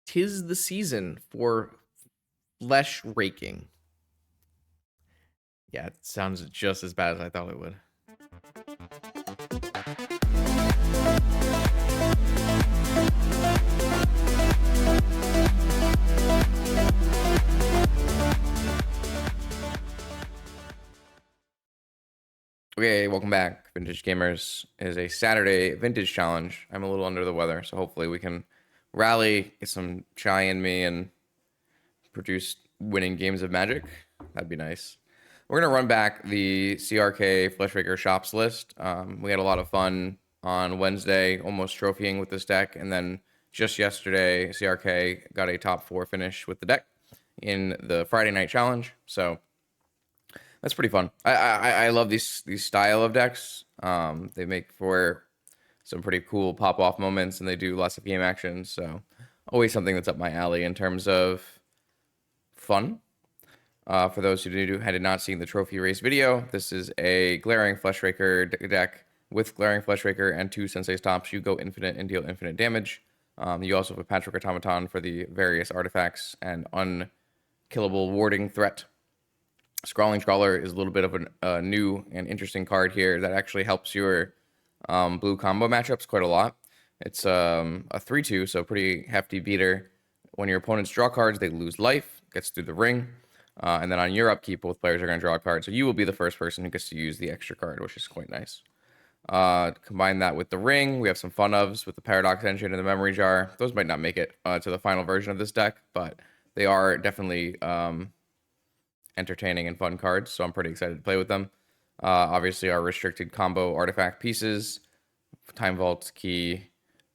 'tis the season for flesh raking. Yeah, it sounds just as bad as I thought it would. Okay, welcome back, Vintage Gamers. It is a Saturday Vintage Challenge. I'm a little under the weather, so hopefully we can rally, get some chai in me, and produce winning games of Magic. That'd be nice. We're going to run back the CRK Fleshraker Shops list. We had a lot of fun on Wednesday, almost trophying with this deck, and then just yesterday, CRK got a top 4 finish with the deck in the Friday night challenge. So that's pretty fun. I love these style of decks. They make for some pretty cool pop off moments, and they do lots of game action. So always something that's up my alley in terms of fun. For those who had not seen the trophy race video, this is a Glaring Fleshraker deck with Glaring Fleshraker and 2 Sensei Stops. You go infinite and deal infinite damage. You also have a Patchwork Automaton for the various artifacts and unkillable warding threat. Scrawling Scrawler is a little bit of a new and interesting card here that actually helps your blue combo matchups quite a lot. It's a 3/2, so pretty hefty beater. When your opponents draw cards, they lose life, gets through the ring. And then on your upkeep, both players are going to draw a card. So you will be the first person who gets to use the extra card, which is quite nice. Combine that with the ring. We have some fun ofs with the Paradox Engine and the Memory Jar. Those might not make it to the final version of this deck, but they are definitely entertaining and fun cards. So I'm pretty excited to play with them. Obviously, our restricted combo artifact pieces, Time Vault, Key,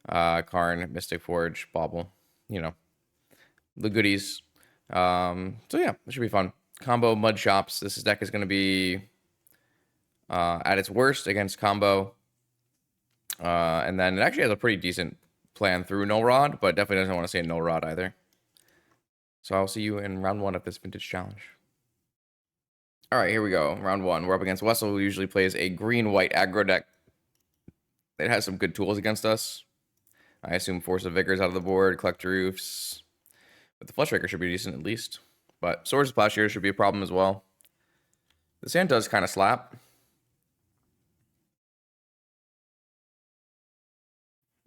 Karn, Mystic Forge, Bauble, you know, the goodies. So yeah, it should be fun. Combo Mud Shops. This deck is going to be at its worst against combo. And then it actually has a pretty decent plan through Null Rod, but definitely doesn't want to say Null Rod either. So I'll see you in round 1 of this Vintage Challenge. All right, here we go. Round 1. We're up against Wessel, who usually plays a green-white aggro deck. It has some good tools against us. I assume Force of Vigor's out of the board, Collect Roofs. But the Fleshraker should be decent at least. But Swords of Plowshares should be a problem as well. The sand does kind of slap.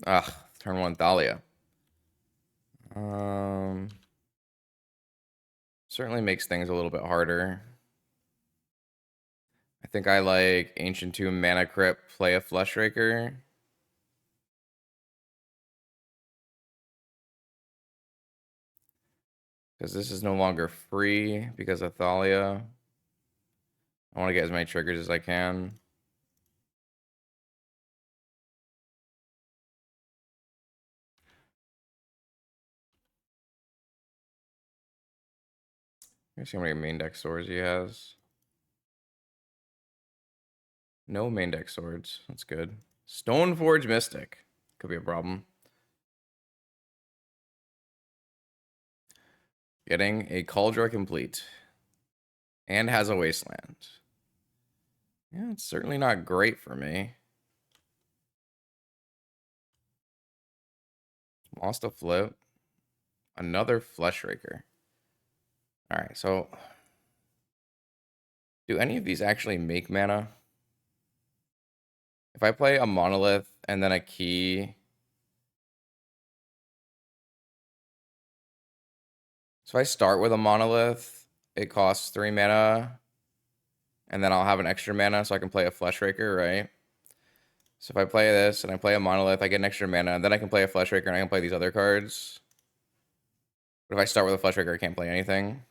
Turn 1 Thalia. Certainly makes things a little bit harder. I think I like Ancient Tomb, Mana Crypt, play a Fleshraker. Because this is no longer free because of Thalia. I want to get as many triggers as I can. Let's see how many main deck swords he has. No main deck swords. That's good. Stoneforge Mystic. Could be a problem. Getting a Cauldron Complete. And has a Wasteland. Yeah, it's certainly not great for me. Lost a flip. Another Fleshraker. Alright, so do any of these actually make mana? If I play a Monolith and then a Key. So if I start with a Monolith, it costs 3 mana. And then I'll have an extra mana so I can play a Fleshraker, right? So if I play this and I play a Monolith, I get an extra mana. And then I can play a Fleshraker and I can play these other cards. But if I start with a Fleshraker, I can't play anything.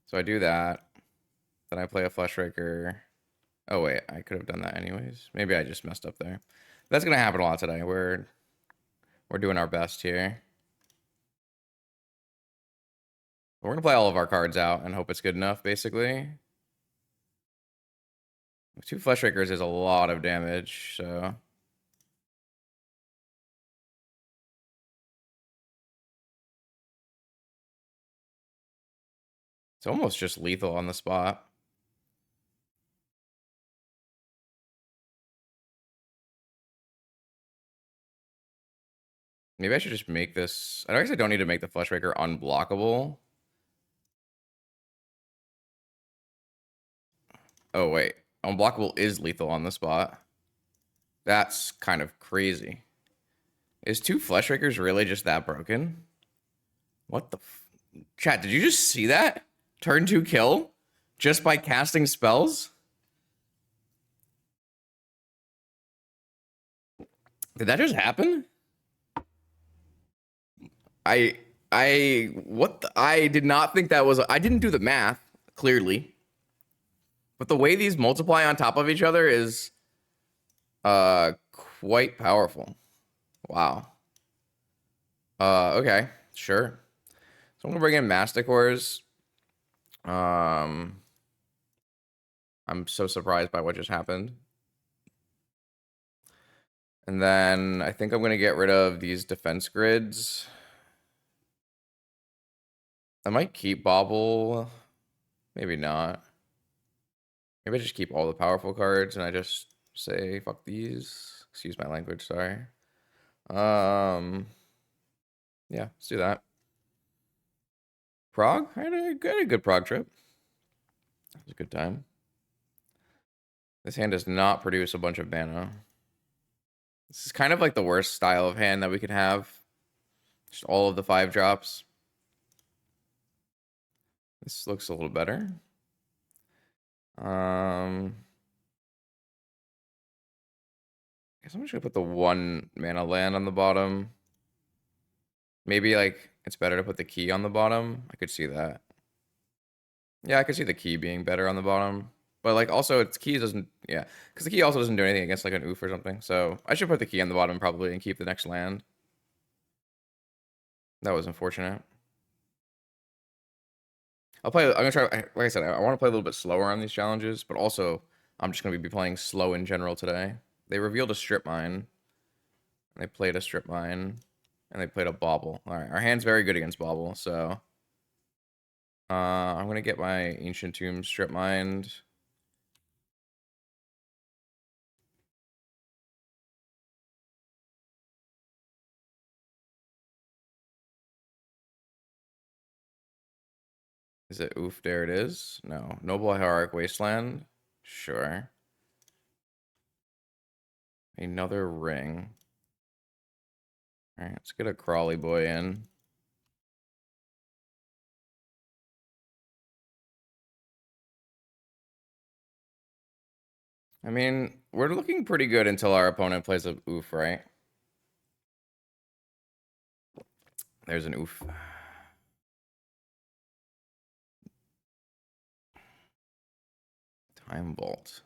So I do that. Then I play a Fleshraker. Oh, wait. I could have done that anyways. Maybe I just messed up there. That's going to happen a lot today. We're doing our best here. We're going to play all of our cards out and hope it's good enough, basically. 2 Fleshrakers is a lot of damage, so... It's almost just lethal on the spot. Maybe I should just make this. I guess I don't need to make the Fleshraker unblockable. Oh, wait. Unblockable is lethal on the spot. That's kind of crazy. Is 2 Fleshrakers really just that broken? What the Chat, did you just see that? Turn 2 kill? Just by casting spells? Did that just happen? I did not think that was, I didn't do the math, clearly. But the way these multiply on top of each other is quite powerful. Wow. Okay, sure. So I'm gonna bring in Masticores. I'm so surprised by what just happened. And then I think I'm gonna get rid of these defense grids. I might keep Bobble. Maybe not. Maybe I just keep all the powerful cards and I just say fuck these. Excuse my language, sorry. Yeah, let's do that. Prague? I had a good Prague trip. It was a good time. This hand does not produce a bunch of mana. This is kind of like the worst style of hand that we could have. Just all of the 5 drops. This looks a little better. I guess I'm just gonna put the 1 mana land on the bottom. Maybe like it's better to put the key on the bottom. I could see that. Yeah, I could see the key being better on the bottom. But like also its key doesn't, yeah, because the key also doesn't do anything against like an oof or something. So I should put the key on the bottom probably and keep the next land. That was unfortunate. I'm gonna try, like I said, I want to play a little bit slower on these challenges, but also I'm just gonna be playing slow in general today. They revealed a strip mine. They played a strip mine. And they played a bobble. Alright, our hand's very good against bobble, so I'm gonna get my ancient tomb strip mined. Is it oof? There it is. No. Noble Heroic Wasteland. Sure. Another ring. Alright, let's get a crawly boy in. I mean, we're looking pretty good until our opponent plays a oof, right? There's an oof. Time Vault.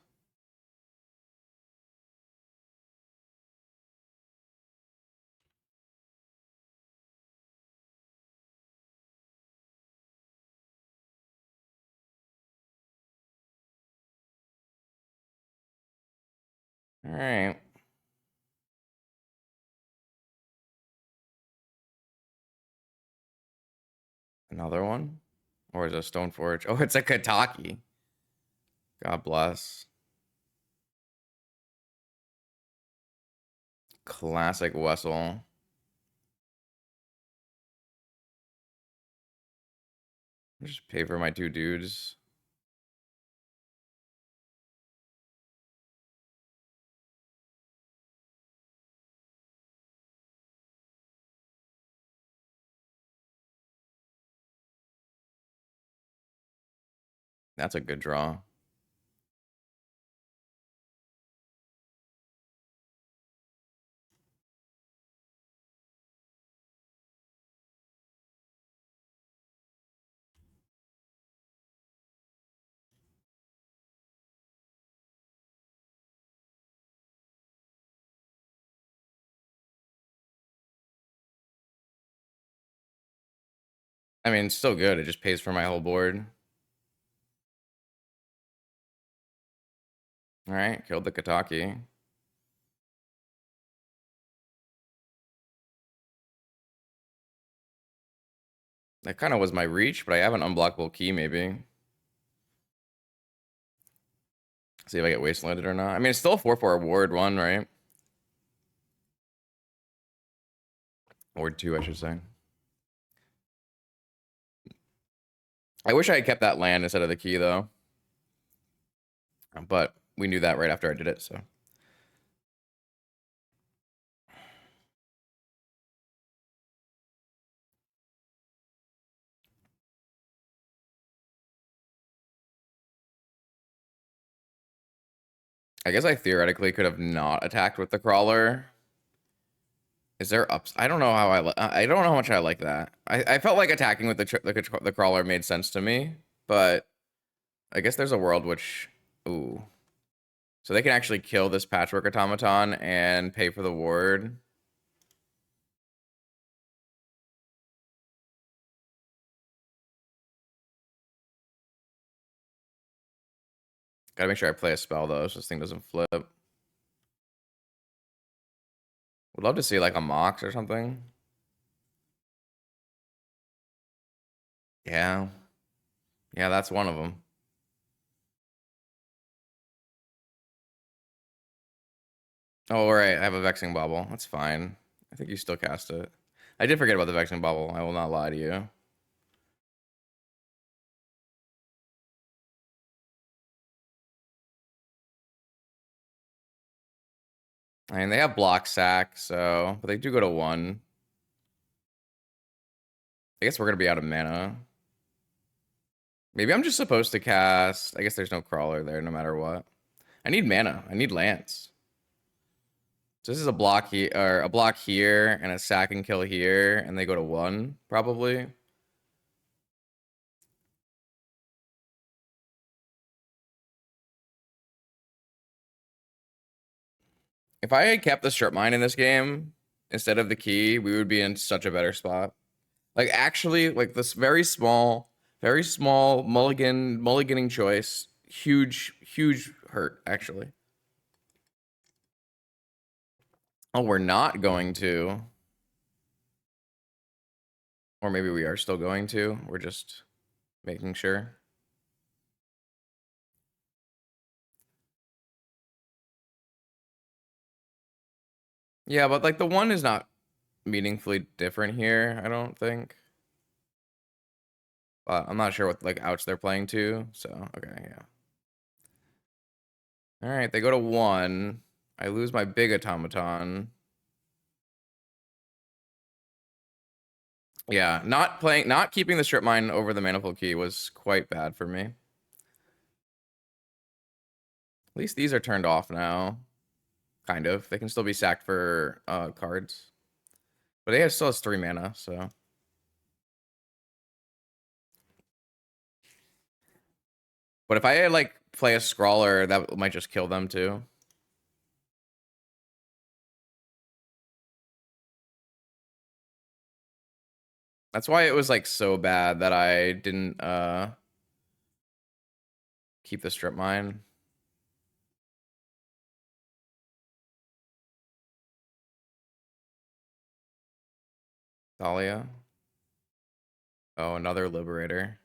Alright. Another one? Or is it a Stoneforge? Oh, it's a Kataki. God bless. Classic Wessel. Just pay for my 2 dudes. That's a good draw. I mean, it's still good. It just pays for my whole board. Alright, killed the Kataki. That kind of was my reach, but I have an unblockable key, maybe. See if I get wastelanded or not. I mean, it's still a 4/4 ward 1, right? Or 2, I should say. I wish I had kept that land instead of the key, though. But we knew that right after I did it, so. I guess I theoretically could have not attacked with the crawler. Is there ups? I don't know how I don't know how much I like that. I felt like attacking with the crawler made sense to me, but I guess there's a world which, ooh, so they can actually kill this patchwork automaton and pay for the ward. Gotta make sure I play a spell though, so this thing doesn't flip. Would love to see like a Mox or something. Yeah. Yeah, that's one of them. Oh, right. I have a Vexing Bubble. That's fine. I think you still cast it. I did forget about the Vexing Bubble. I will not lie to you. I mean, they have block sack, so, but they do go to 1. I guess we're gonna be out of mana. Maybe I'm just supposed to cast. I guess there's no crawler there, no matter what. I need mana. I need lands. So this is a block here, or a block here, and a sack and kill here, and they go to 1 probably. If I had kept the strip mine in this game instead of the key, we would be in such a better spot. Like actually, like this very small mulliganing choice, huge hurt actually. Oh, we're not going to. Or maybe we are still going to. We're just making sure. Yeah, but like the 1 is not meaningfully different here, I don't think. I'm not sure what like outs they're playing to, so okay, yeah. All right, they go to 1. I lose my big automaton. Yeah, not keeping the strip mine over the manifold key was quite bad for me. At least these are turned off now. Kind of. They can still be sacked for cards. But they still has 3 mana, so. But if I had, like, play a Scrawler, that might just kill them too. That's why it was, like, so bad that I didn't keep the strip mine. Thalia. Oh, another Liberator.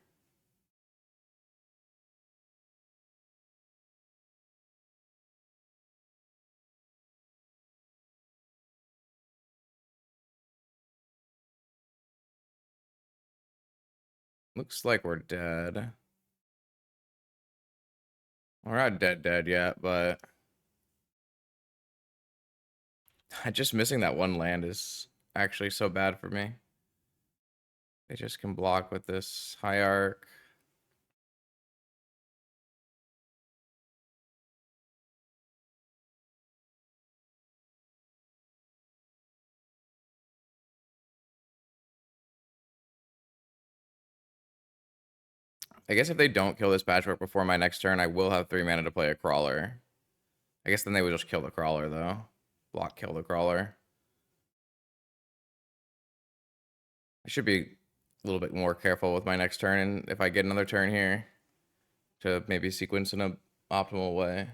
Looks like we're dead. We're not dead yet, but just missing that 1 land is actually so bad for me. They just can block with this Hierarch. I guess if they don't kill this Patchwork before my next turn, I will have 3 mana to play a Crawler. I guess then they would just kill the Crawler, though. Block kill the Crawler. I should be a little bit more careful with my next turn, and if I get another turn here, to maybe sequence in a optimal way.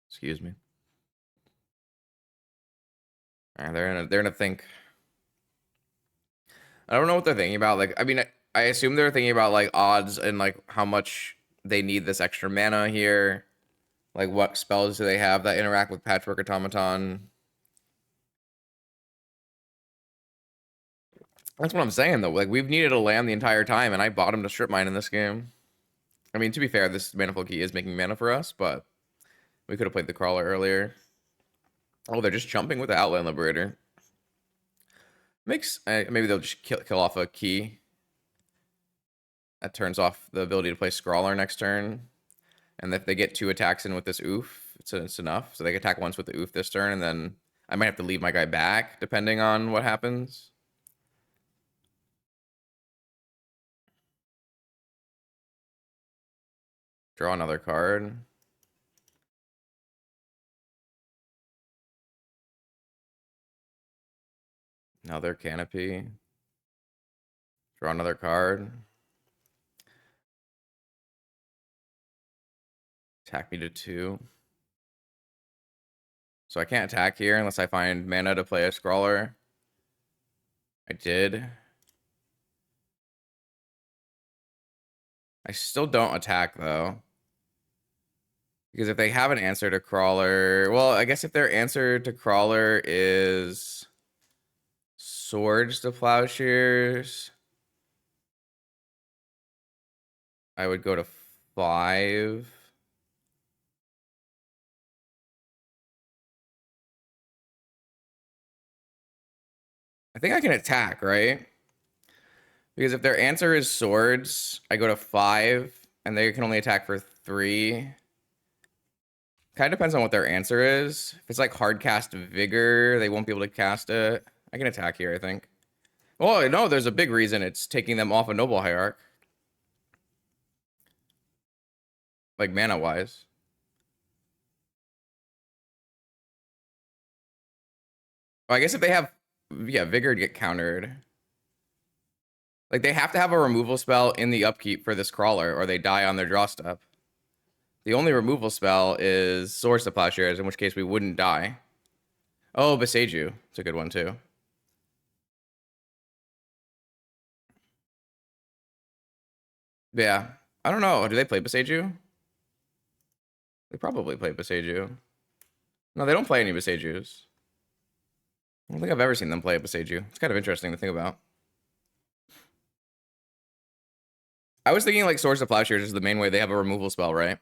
Excuse me. They're in a think. I don't know what they're thinking about. Like, I mean, I assume they're thinking about like odds and like how much they need this extra mana here. Like, what spells do they have that interact with Patchwork Automaton? That's what I'm saying though. Like, we've needed a land the entire time, and I bought him to strip mine in this game. I mean, to be fair, this Manifold Key is making mana for us, but we could have played the Crawler earlier. Oh, they're just jumping with the Outland Liberator. Makes maybe they'll just kill off a key. That turns off the ability to play Scrawler next turn. And if they get 2 attacks in with this oof, it's enough. So they can attack once with the oof this turn, and then I might have to leave my guy back, depending on what happens. Draw another card. Another Canopy. Draw another card. Attack me to 2. So I can't attack here unless I find mana to play a Scrawler. I did. I still don't attack, though. Because if they have an answer to Crawler... Well, I guess if their answer to Crawler is... Swords to Plowshares... I would go to 5. I think I can attack, right? Because if their answer is swords, I go to 5, and they can only attack for 3. Kind of depends on what their answer is. If it's like hard cast vigor, they won't be able to cast it. I can attack here, I think. Well, no, there's a big reason. It's taking them off a noble hierarch. Like mana-wise. Oh, I guess if they have... Yeah, vigor to get countered. Like, they have to have a removal spell in the upkeep for this Crawler, or they die on their draw step. The only removal spell is Swords to Plowshares, in which case we wouldn't die. Oh, Beseiju. It's a good one, too. Yeah. I don't know. Do they play Beseiju? They probably play Beseiju. No, they don't play any Besejus. I don't think I've ever seen them play a Beseiju. It's kind of interesting to think about. I was thinking like Swords to Plowshares is the main way they have a removal spell, right?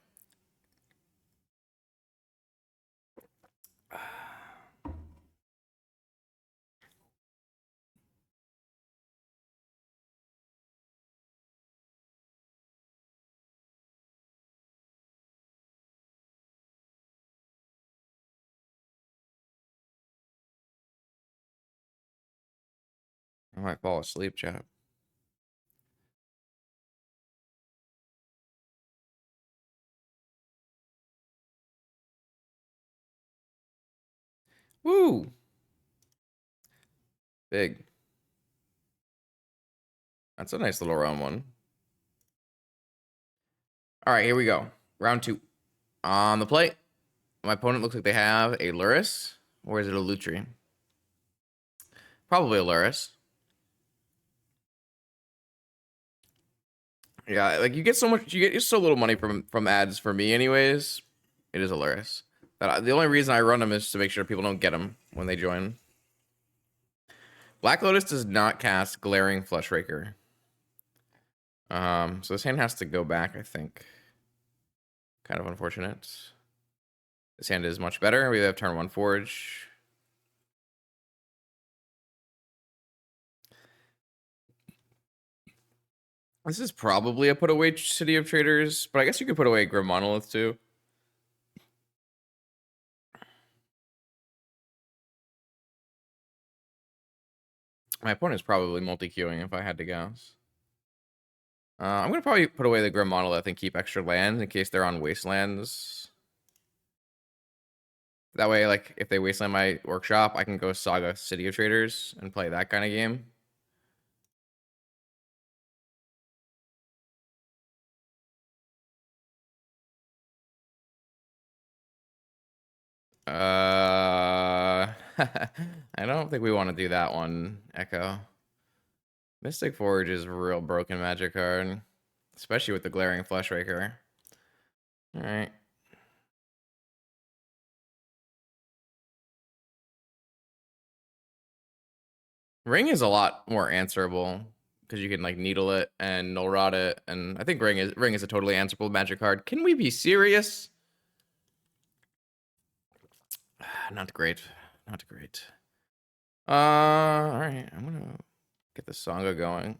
I might fall asleep, chat. Woo! Big. That's a nice little round one. All right, here we go. Round 2. On the plate, my opponent looks like they have a Lurrus, or is it a Lutri? Probably a Lurrus. Yeah, like you get so much, you get so little money from ads for me, anyways. It is a Lurrus. But the only reason I run them is to make sure people don't get them when they join. Black Lotus does not cast Glaring Fleshraker. So this hand has to go back, I think. Kind of unfortunate. This hand is much better. We have turn 1 Forge. This is probably a put away City of Traders, but I guess you could put away Grim Monolith too. My opponent is probably multi-queuing if I had to guess. I'm going to probably put away the Grim Monolith and keep extra lands in case they're on Wastelands. That way, like, if they Wasteland my Workshop, I can go Saga City of Traders and play that kind of game. I don't think we want to do that one, Echo. Mystic Forge is a real broken magic card, especially with the glaring Fleshraker. All right. Ring is a lot more answerable because you can like needle it and null rot it, and I think ring is a totally answerable magic card. Can we be serious? Not great. Not great. All right. I'm gonna get the Sangha going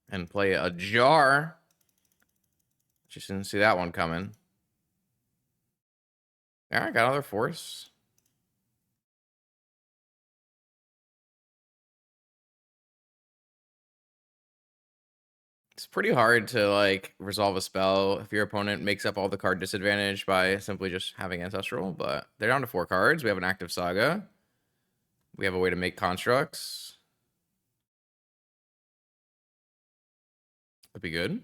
and play a jar. Just didn't see that one coming. All right, got another force. It's pretty hard to like resolve a spell if your opponent makes up all the card disadvantage by simply just having ancestral, but they're down to 4 cards. We have an active saga. We have a way to make constructs. That'd be good.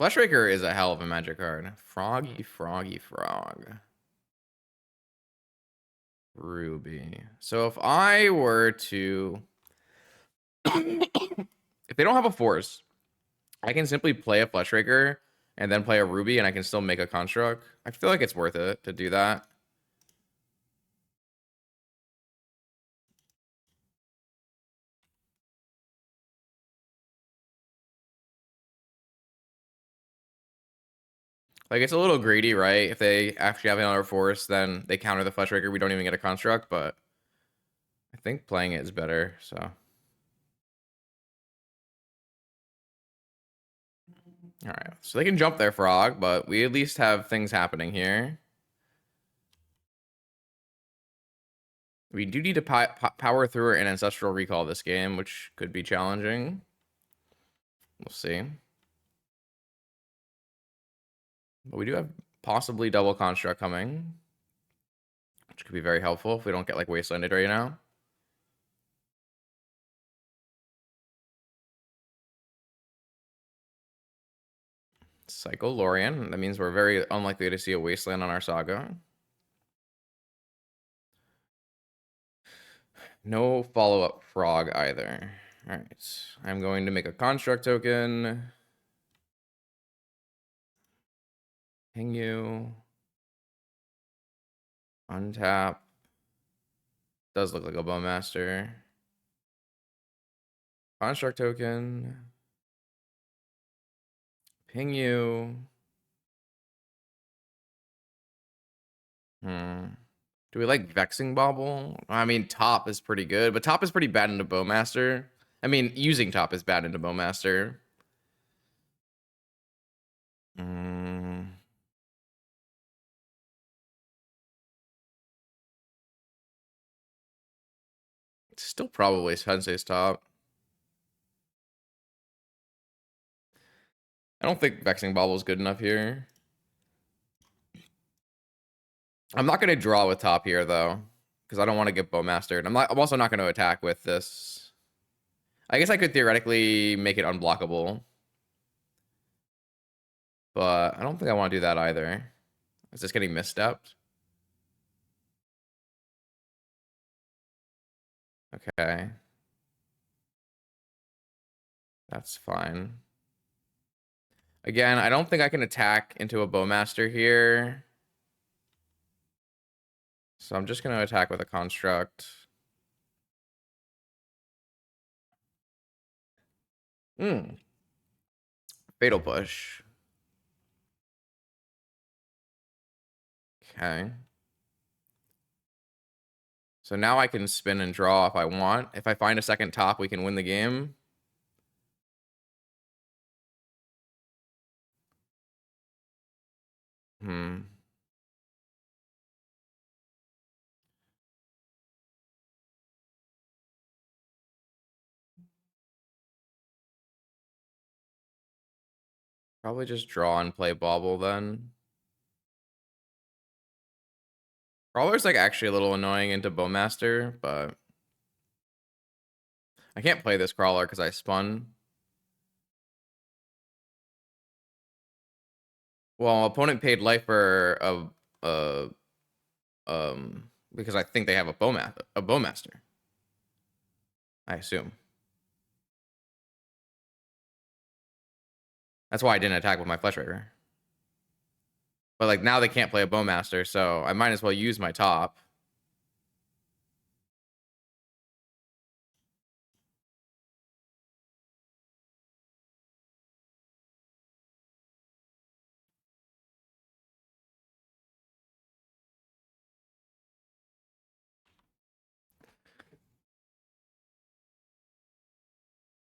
Fleshraker is a hell of a magic card. Froggy, froggy, frog. Ruby. So if I were to... if they don't have a force, I can simply play a Fleshraker and then play a Ruby and I can still make a construct. I feel like it's worth it to do that. Like, it's a little greedy, right? If they actually have another force, then they counter the Fleshraker. We don't even get a construct, but I think playing it is better, so. All right, so they can jump their frog, but we at least have things happening here. We do need to power through an Ancestral Recall this game, which could be challenging. We'll see. But we do have possibly double construct coming, which could be very helpful if we don't get like wastelanded right now. Cycle Lorien. That means we're very unlikely to see a wasteland on our saga. No follow-up frog either. All right. I'm going to make a construct token. Ping you. Untap. Does look like a Bowmaster. Construct token. Ping you. Do we like Vexing Bauble? I mean, top is pretty good, but top is pretty bad into Bowmaster. I mean, using top is bad into Bowmaster. It's still probably Sensei's top. I don't think Vexing Bauble is good enough here. I'm not going to draw with top here, though, because I don't want to get Bowmastered. I'm also not going to attack with this. I guess I could theoretically make it unblockable, but I don't think I want to do that either. Is this getting misstepped? Okay. That's fine. Again, I don't think I can attack into a Bowmaster here. So I'm just going to attack with a construct. Fatal Push. Okay. So now I can spin and draw if I want. If I find a second top, we can win the game. Probably just draw and play Bauble then. Crawler's like actually a little annoying into Bowmaster, but I can't play this Crawler because I spun. Well, opponent paid life for because I think they have a bowmaster. I assume. That's why I didn't attack with my Fleshraker. But like now they can't play a bowmaster, so I might as well use my top.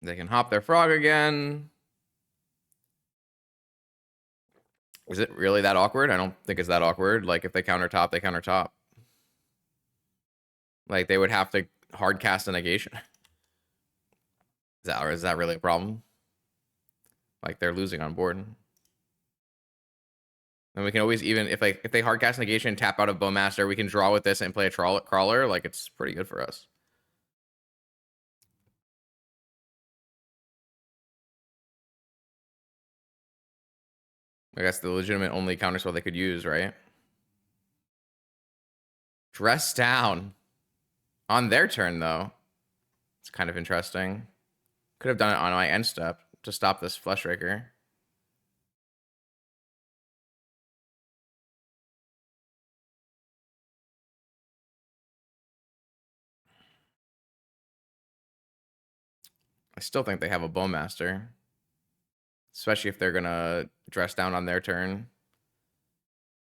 They can hop their frog again. Is it really that awkward? I don't think it's that awkward. Like, if they counter top, they counter top. Like, they would have to hard cast a negation. Is that really a problem? Like, they're losing on board. And we can always even, if they hard cast negation, tap out of Bowmaster, we can draw with this and play a crawler. Like, it's pretty good for us. I guess the legitimate only counterspell they could use, right? Dress down. On their turn, though. It's kind of interesting. Could have done it on my end step to stop this Fleshraker. I still think they have a Bowmaster. Especially if they're going to dress down on their turn.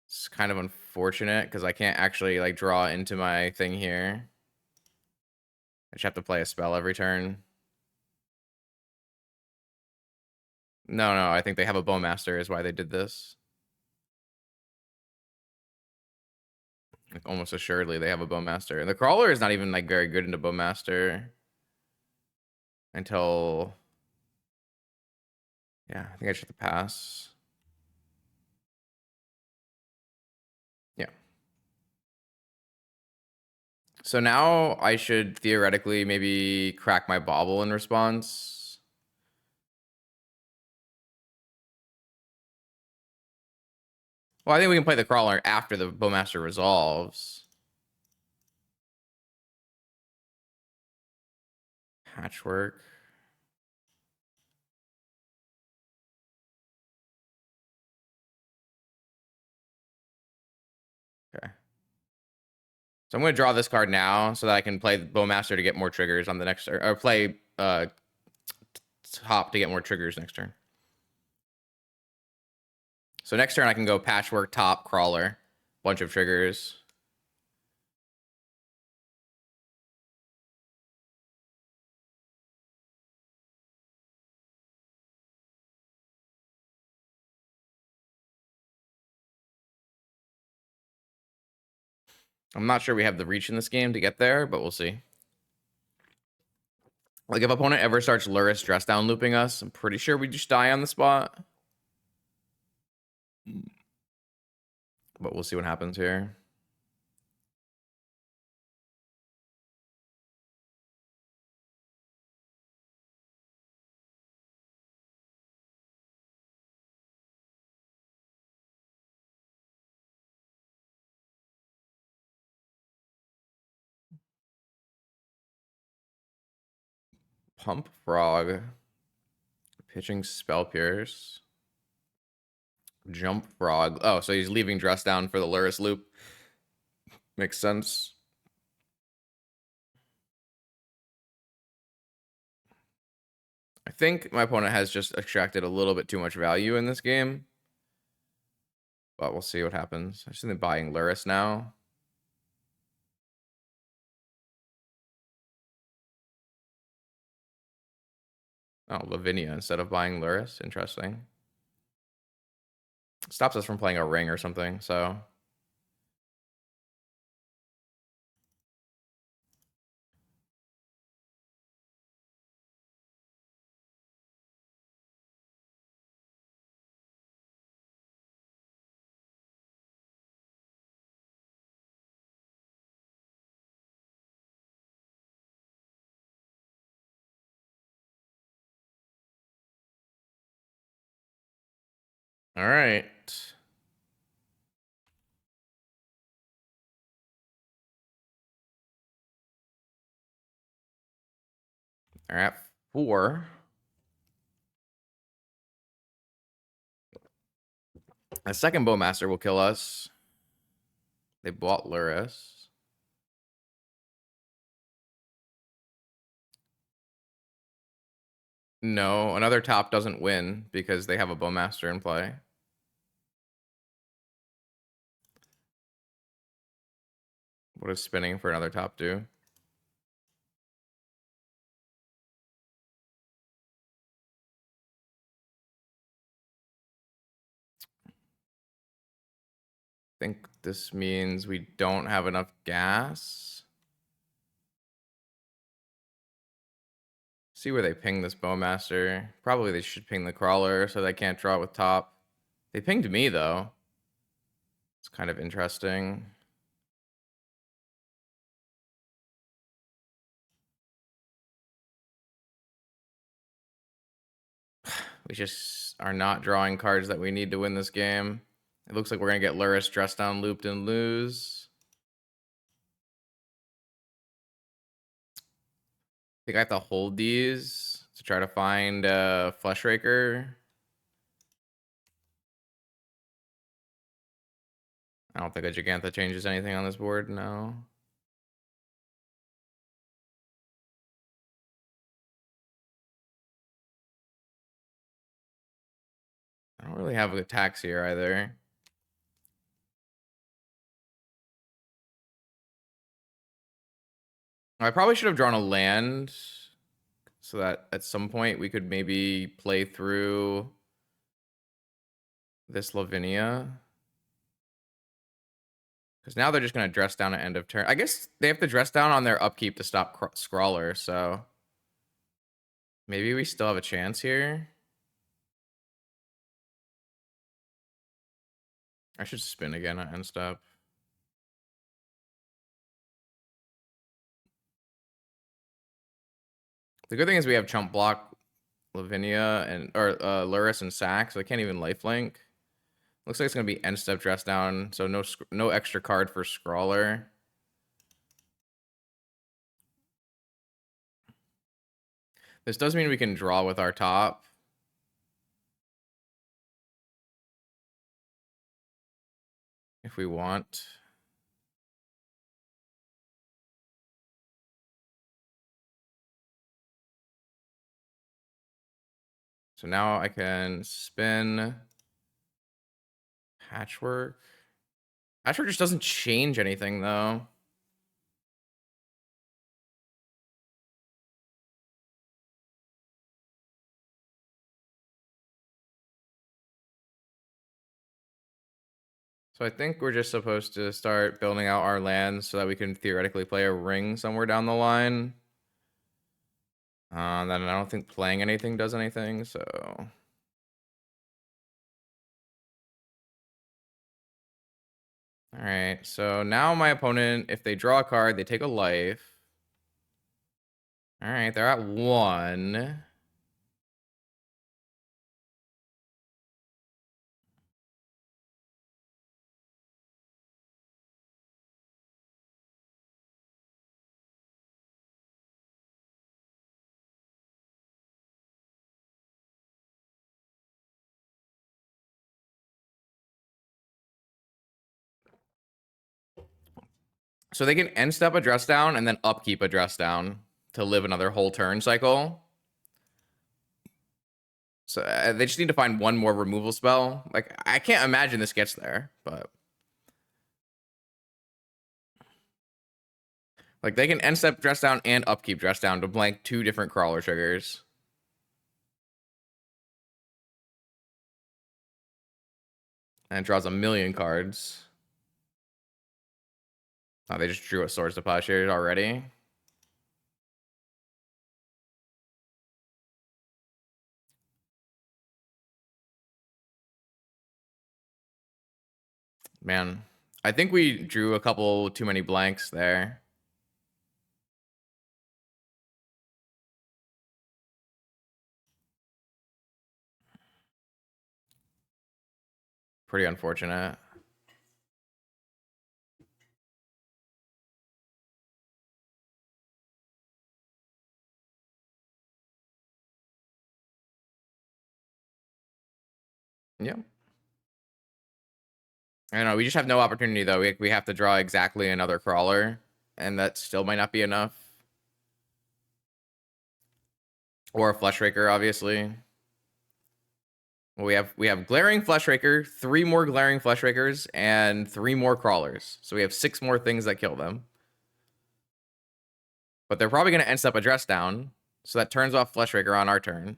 It's kind of unfortunate because I can't actually like draw into my thing here. I just have to play a spell every turn. No, I think they have a Bowmaster is why they did this. Like, almost assuredly they have a Bowmaster. And the Crawler is not even like very good into Bowmaster until... Yeah, I think I should have to pass. Yeah. So now I should theoretically maybe crack my Bauble in response. Well, I think we can play the Crawler after the Bowmaster resolves. Patchwork. Okay. So I'm going to draw this card now so that I can play Bowmaster to get more triggers on the next... Or play top to get more triggers next turn. So next turn I can go Patchwork, top, Crawler. Bunch of triggers. I'm not sure we have the reach in this game to get there, but we'll see. Like, if opponent ever starts Lurrus dress down looping us, I'm pretty sure we just die on the spot. But we'll see what happens here. Pump Frog. Pitching Spell Pierce. Jump Frog. Oh, so he's leaving dress down for the Lurrus loop. Makes sense. I think my opponent has just extracted a little bit too much value in this game. But we'll see what happens. I just think buying Lurrus now. Oh, Lavinia instead of buying Lurrus. Interesting. Stops us from playing a ring or something, so... All right. They're at 4. A second Bowmaster will kill us. They bought Lurrus. No, another top doesn't win because they have a Bowmaster in play. What does spinning for another top do? I think this means we don't have enough gas. See where they ping this Bowmaster. Probably they should ping the Crawler so they can't draw with top. They pinged me, though. It's kind of interesting. We just are not drawing cards that we need to win this game. It looks like we're going to get Lurrus, dress down, looped, and lose. I think I have to hold these to try to find Fleshraker. I don't think a Gigantha changes anything on this board, no. I don't really have attacks here either. I probably should have drawn a land so that at some point we could maybe play through this Lavinia. Because now they're just going to dress down at end of turn. I guess they have to dress down on their upkeep to stop Scrawler, so maybe we still have a chance here. I should spin again at end step. The good thing is we have chump block Lavinia and Lurrus and Sack, so I can't even lifelink. Looks like it's gonna be end step dress down, so no extra card for Scrawler. This does mean we can draw with our top. If we want. So now I can spin Patchwork. Patchwork just doesn't change anything though. So I think we're just supposed to start building out our lands so that we can theoretically play a ring somewhere down the line. Then I don't think playing anything does anything, so. All right, so now my opponent, if they draw a card, they take a life. All right, they're at 1. So they can end step a dress down and then upkeep a dress down to live another whole turn cycle. So they just need to find one more removal spell. Like, I can't imagine this gets there, but. Like, they can end step dress down and upkeep dress down to blank 2 different Crawler triggers. And it draws a million cards. Oh, they just drew a Swords to Plowshares already. Man, I think we drew a couple too many blanks there. Pretty unfortunate. Yeah. I don't know. We just have no opportunity though. We have to draw exactly another crawler, and that still might not be enough. Or a Fleshraker, obviously. Well, we have glaring Fleshraker, 3 more glaring Fleshrakers, and 3 more crawlers. So we have 6 more things that kill them. But they're probably going to end up a dress down, so that turns off Fleshraker on our turn.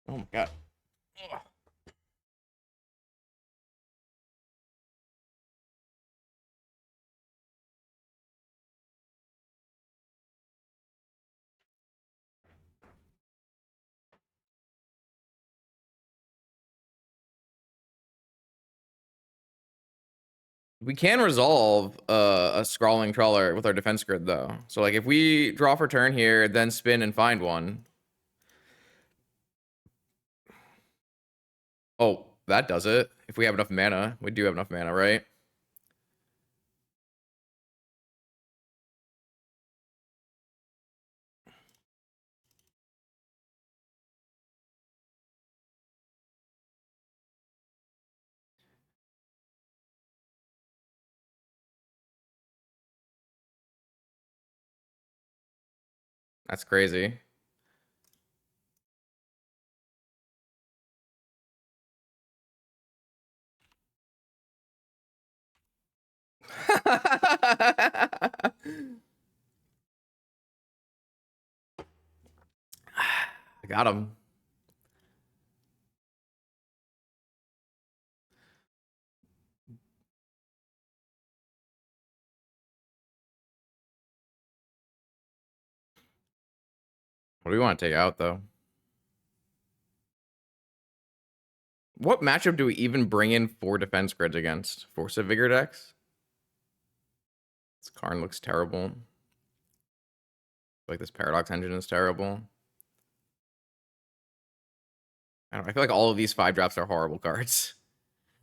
Oh my god. Ugh. We can resolve a scrawling trawler with our defense grid though. So like if we draw for turn here, then spin and find one. Oh, that does it. If we have enough mana, we do have enough mana, right? That's crazy. I got him. What do we want to take out though? What matchup do we even bring in 4 defense grids against? Force of Vigor decks? This Karn looks terrible. Like this Paradox Engine is terrible. I feel like all of these 5 drops are horrible cards.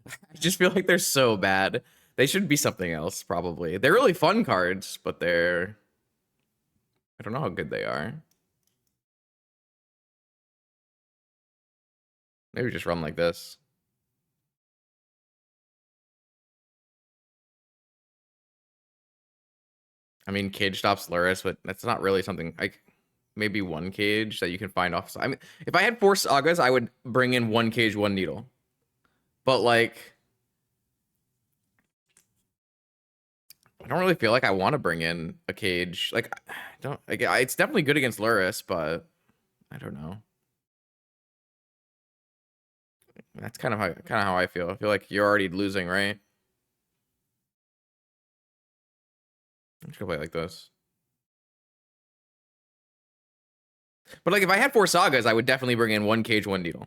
I just feel like they're so bad. They should be something else, probably. They're really fun cards, but they're... I don't know how good they are. Maybe just run like this. I mean, Cage stops Lurrus, but that's not really something... Like, maybe 1 cage that you can find off. I mean, if I had 4 Sagas, I would bring in 1 cage, 1 needle. But, like... I don't really feel like I want to bring in a cage. Like, I don't... Like, it's definitely good against Lurrus, but... I don't know. That's kind of how I feel. I feel like you're already losing, right? I'm just gonna play like this. But like if I had 4 sagas, I would definitely bring in 1 cage, 1 needle.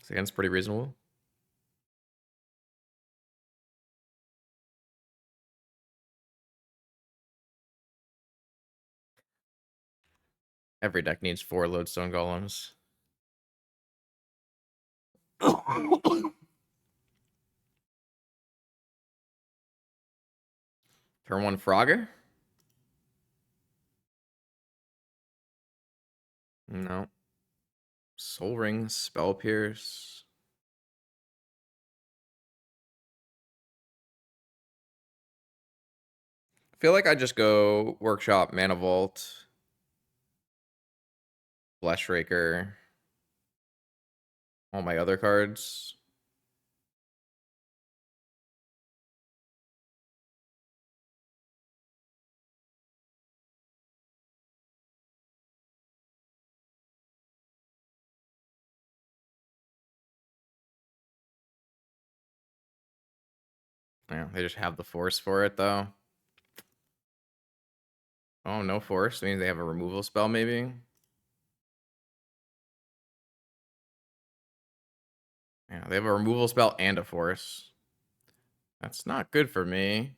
So again, it's pretty reasonable. Every deck needs 4 lodestone golems. Turn 1 Frogger? No. Soul Ring, Spell Pierce. I feel like I just go Workshop, Mana Vault, Fleshraker, all my other cards. Yeah, they just have the force for it, though. Oh, no force. Means they have a removal spell, maybe? Yeah, they have a removal spell and a force. That's not good for me.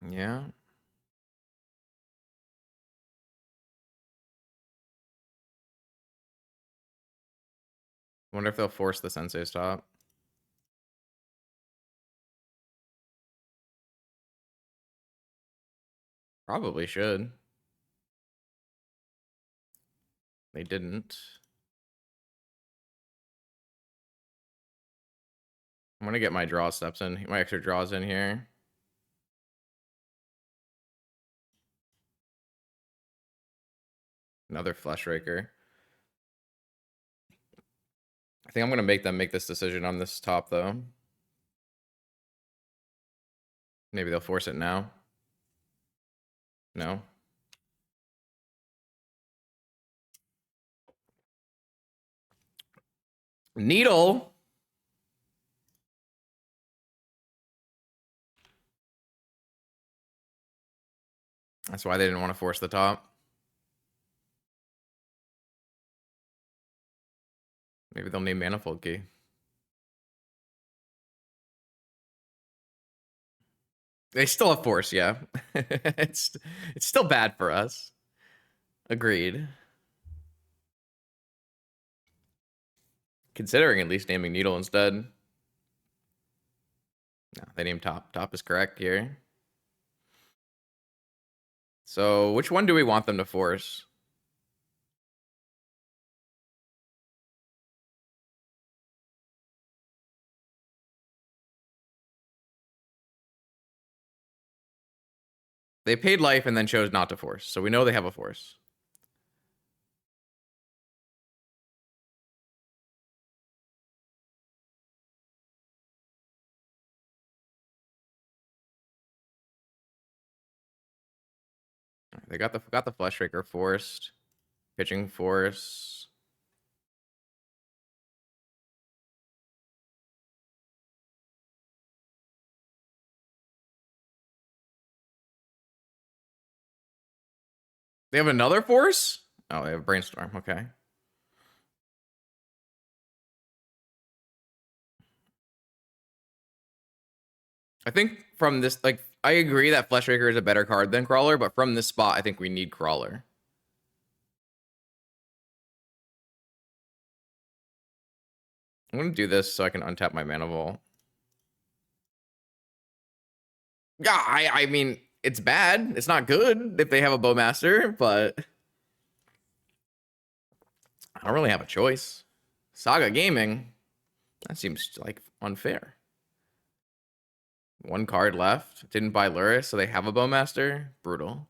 Yeah. Wonder if they'll force the Sensei's top. Probably should. They didn't. I'm gonna get my draw steps in, my extra draws in here. Another Fleshraker. I think I'm gonna make them make this decision on this top, though. Maybe they'll force it now. No. Needle. That's why they didn't want to force the top. Maybe they'll name Manifold Key. They still have force, yeah. it's still bad for us. Agreed. Considering at least naming Needle instead. No, they named top. Top is correct here. So which one do we want them to force? They paid life and then chose not to force. So we know they have a force. They got the Fleshraker forced. Pitching force. They have another force? Oh, they have Brainstorm. Okay. I think from this, like, I agree that Fleshraker is a better card than Crawler, but from this spot, I think we need Crawler. I'm going to do this so I can untap my Mana Vault. Yeah, I mean, it's bad. It's not good if they have a Bowmaster, but I don't really have a choice. Saga Gaming? That seems like unfair. One card left. Didn't buy Lurrus, so they have a Bowmaster. Brutal.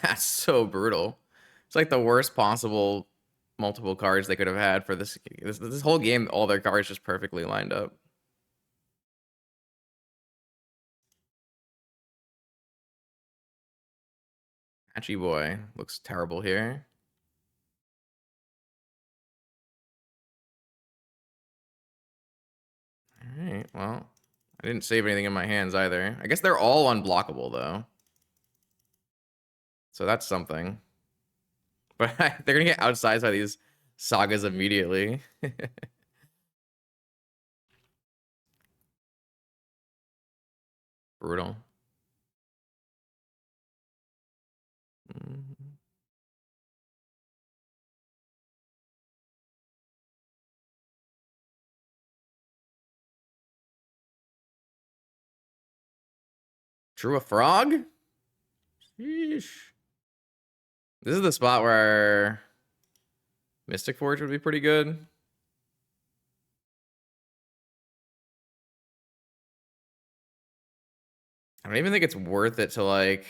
That's so brutal. It's like the worst possible multiple cards they could have had for this whole game. All their cards just perfectly lined up. Patchy Boy looks terrible here. All right, well, I didn't save anything in my hands either. I guess they're all unblockable, though. So that's something. But they're going to get outsized by these sagas immediately. Brutal. Mhm. Drew a frog? Sheesh. This is the spot where Mystic Forge would be pretty good. I don't even think it's worth it to, like...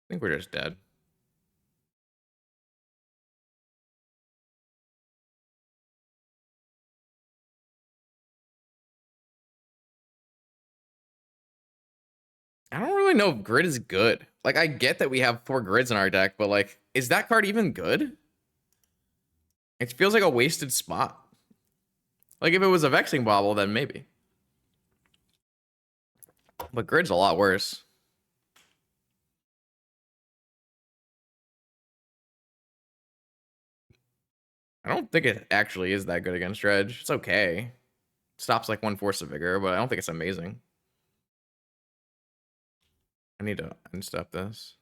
I think we're just dead. I don't really know if grid is good. Like, I get that we have 4 grids in our deck, but like, is that card even good? It feels like a wasted spot. Like, if it was a Vexing Bobble, then maybe. But grid's a lot worse. I don't think it actually is that good against Dredge. It's okay. Stops like 1 Force of Vigor, but I don't think it's amazing. I need to unstep this.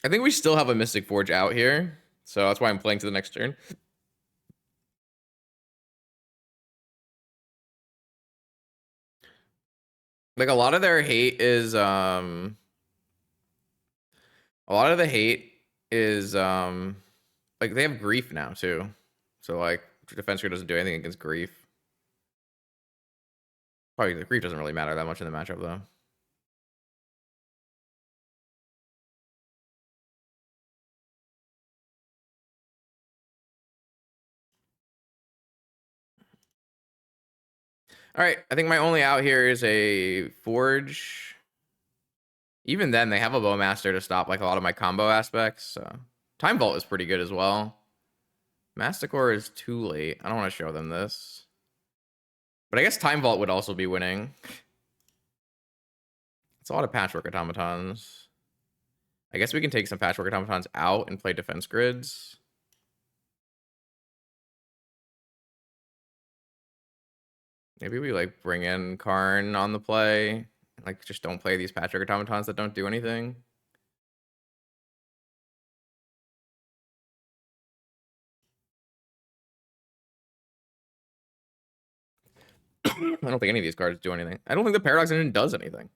I think we still have a Mystic Forge out here, so that's why I'm playing to the next turn. Like, a lot of their hate is a lot of the hate is like, they have grief now too. So like, defense grid doesn't do anything against grief. Probably the grief doesn't really matter that much in the matchup though. All right, I think my only out here is a Forge. Even then, they have a Bowmaster to stop like a lot of my combo aspects. So Time Vault is pretty good as well. Masticore is too late. I don't want to show them this. But I guess Time Vault would also be winning. It's a lot of Patchwork Automatons. I guess we can take some Patchwork Automatons out and play defense grids. Maybe we like bring in Karn on the play. Like, just don't play these Patchwork Automatons that don't do anything. I don't think any of these cards do anything. I don't think the Paradox Engine does anything.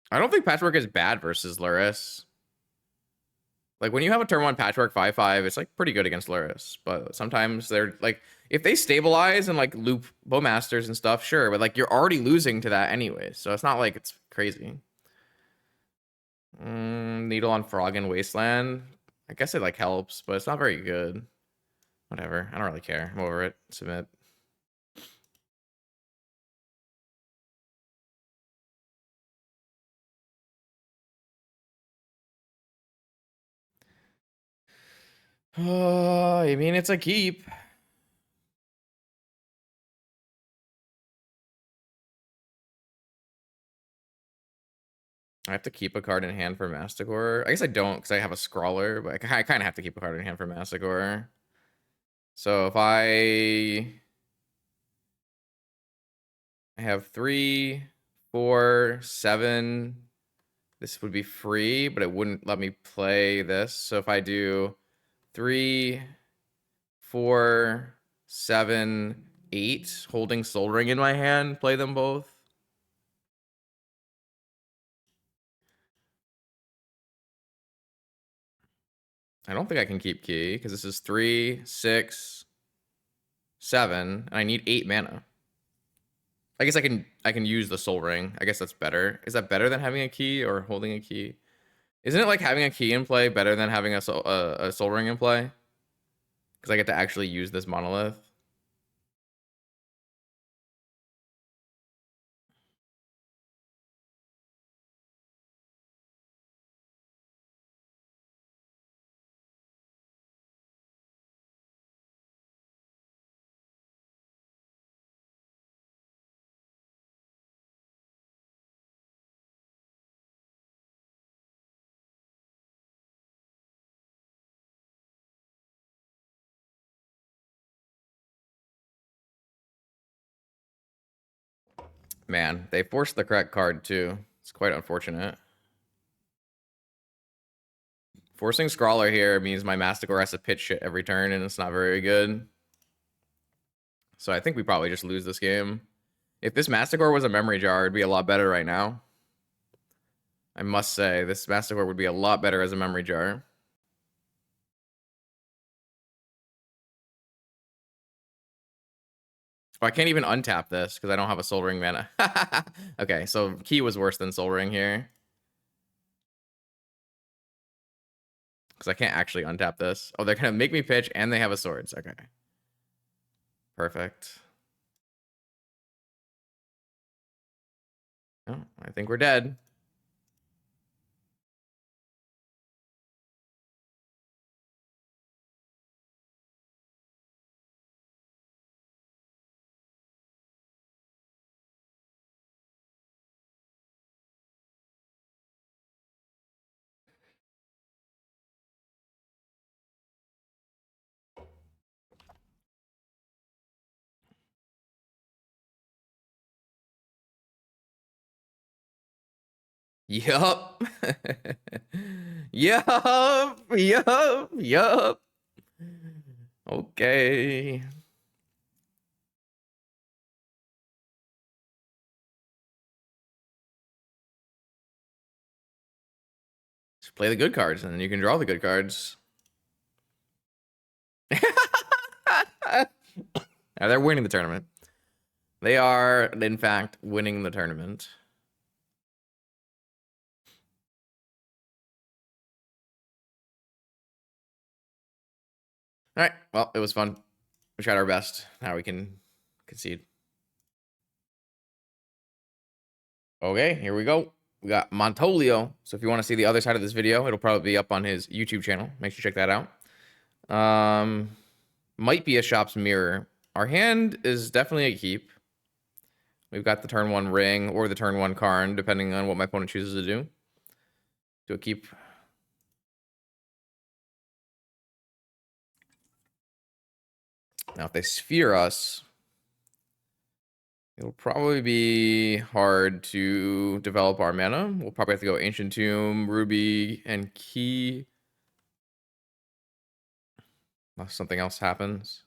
I don't think Patchwork is bad versus Lurrus. Like, when you have a turn 1 Patchwork 5/5, it's like pretty good against Lurrus. But sometimes they're like, if they stabilize and like loop Bowmasters and stuff, sure. But like, you're already losing to that anyway. So it's not like it's crazy. Needle on Frog and Wasteland. I guess it like helps, but it's not very good. Whatever. I don't really care. I'm over it. Submit. I mean, it's a keep. I have to keep a card in hand for Masticore. I guess I don't because I have a Scrawler, but I kind of have to keep a card in hand for Masticore. So if I have 3, 4, 7, this would be free, but it wouldn't let me play this. So if I do 3, 4, 7, 8, holding Soul Ring in my hand, play them both. I don't think I can keep key because this is 3, 6, 7, and I need 8 mana. I guess I can use the Soul Ring. I guess that's better. Is that better than having a key or holding a key? Isn't it like having a key in play better than having a Soul Ring in play? Because I get to actually use this monolith. Man, they forced the correct card too. It's quite unfortunate. Forcing Scrawler here means my Masticore has to pitch shit every turn, and it's not very good. So I think we probably just lose this game. If this Masticore was a memory jar, it'd be a lot better right now. I must say, this Masticore would be a lot better as a memory jar. Oh, I can't even untap this because I don't have a Soul Ring mana. Okay, so Key was worse than Soul Ring here. Because I can't actually untap this. Oh, they're going to make me pitch and they have a Swords. Okay. Perfect. Oh, I think we're dead. Yup. Yup. Yup. Yup. Okay. Just play the good cards and then you can draw the good cards. Now they're winning the tournament. They are, in fact, winning the tournament. All right. Well, it was fun. We tried our best. Now we can concede. Okay, here we go. We got Montolio. So if you want to see the other side of this video, it'll probably be up on his YouTube channel. Make sure you check that out. Might be a shop's mirror. Our hand is definitely a keep. We've got the turn 1 ring or the turn 1 Karn, depending on what my opponent chooses to do. Do a keep. Now, if they sphere us, it'll probably be hard to develop our mana. We'll probably have to go Ancient Tomb, Ruby, and Key. Unless something else happens.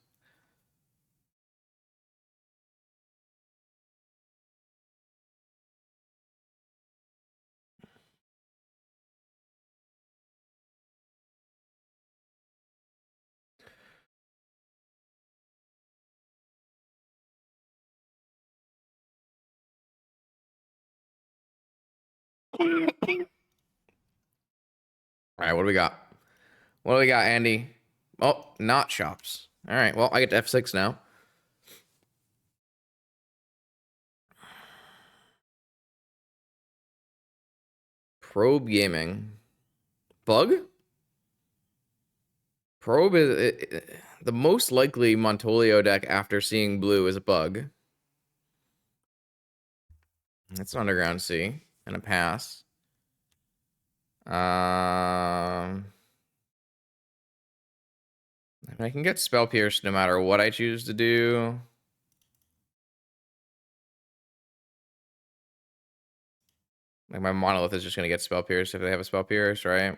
All right, what do we got? What do we got, Andy? Oh, not shops. All right, well, I get to F6 now. Probe Gaming. Bug? Probe is the most likely Montolio deck after seeing blue is a bug. It's an Underground Sea and a pass. I can get Spell Pierce no matter what I choose to do. Like my Monolith is just gonna get Spell Pierce if they have a Spell Pierce, right?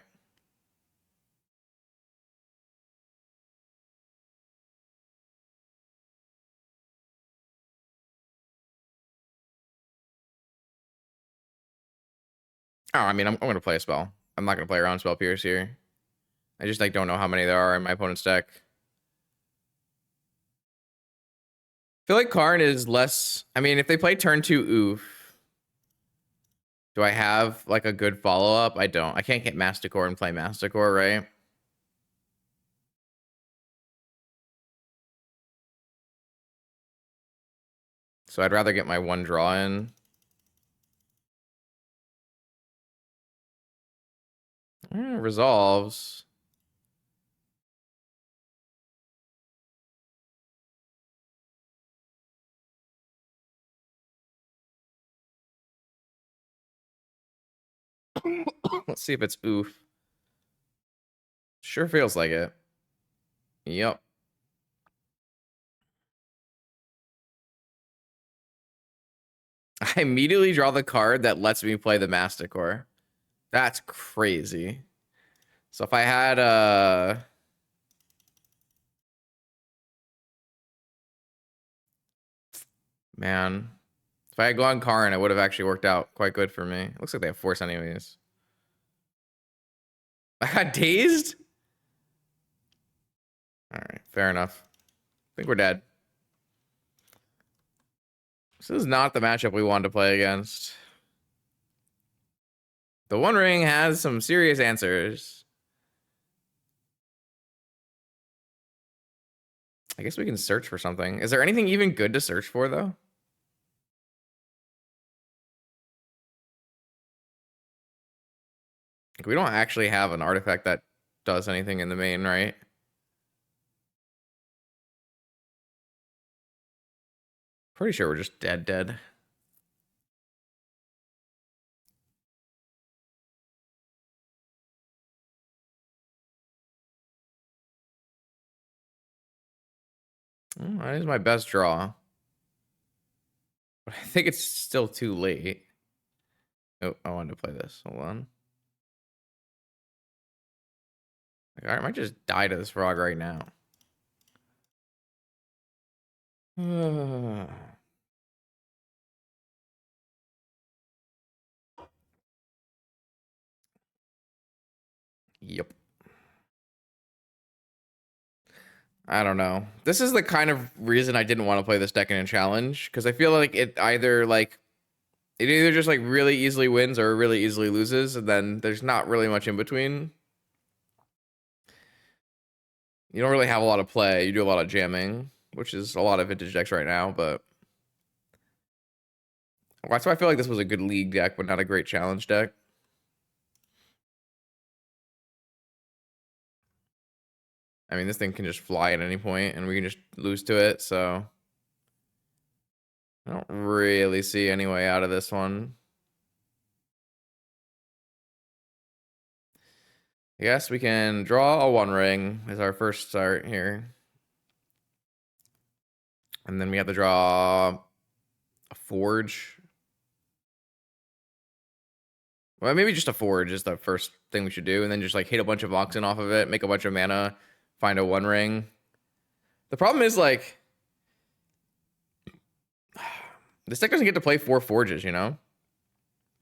Oh, I mean, I'm gonna play a spell. I'm not gonna play around Spell Pierce here. I just like don't know how many there are in my opponent's deck. I feel like Karn is less. I mean, if they play turn 2 oof, do I have like a good follow up? I don't. I can't get Masticore and play Masticore, right? So I'd rather get my 1 draw in. Resolves. Let's see if it's oof. Sure feels like it. Yep. I immediately draw the card that lets me play the Masticore. That's crazy. So if I had a... Man. If I had gone Karn, it would have actually worked out quite good for me. It looks like they have Force anyways. I got dazed? Alright, fair enough. I think we're dead. This is not the matchup we wanted to play against. The One Ring has some serious answers. I guess we can search for something. Is there anything even good to search for, though? We don't actually have an artifact that does anything in the main, right? Pretty sure we're just dead. That is my best draw. But I think it's still too late. Oh, I wanted to play this. Hold on. Like, I might just die to this frog right now. Yep. I don't know. This is the kind of reason I didn't want to play this deck in a challenge, because I feel like it either just like really easily wins or really easily loses, and then there's not really much in between. You don't really have a lot of play. You do a lot of jamming, which is a lot of vintage decks right now, but that's why I feel like this was a good league deck, but not a great challenge deck. I mean, this thing can just fly at any point, and we can just lose to it, so I don't really see any way out of this one. I guess we can draw a One Ring as our first start here. And then we have to draw a Forge. Well, maybe just a Forge is the first thing we should do. And then just like hit a bunch of Oxen off of it, make a bunch of mana, find a One Ring. The problem is like, this deck doesn't get to play 4 Forges, you know?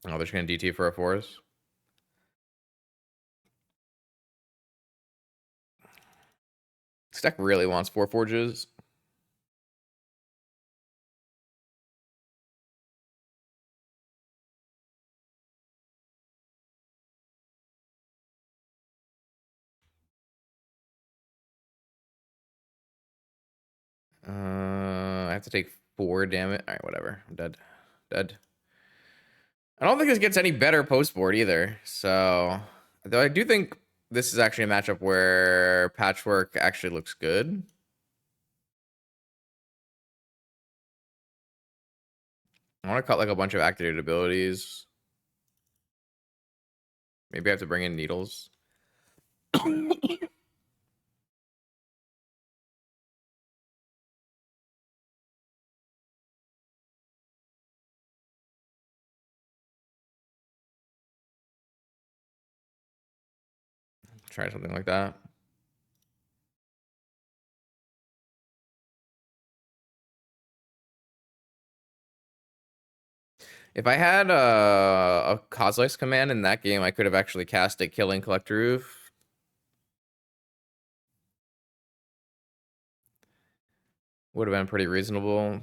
Oh, they're just going to DT for a Force. This deck really wants 4 Forges. I have to take 4 damage. All right, whatever. I'm dead. I don't think this gets any better post board either. So, though I do think this is actually a matchup where Patchwork actually looks good. I want to cut like a bunch of activated abilities. Maybe I have to bring in Needles. Try something like that. If I had a Coslice command in that game, I could have actually cast it, killing Collector Roof. Would have been pretty reasonable.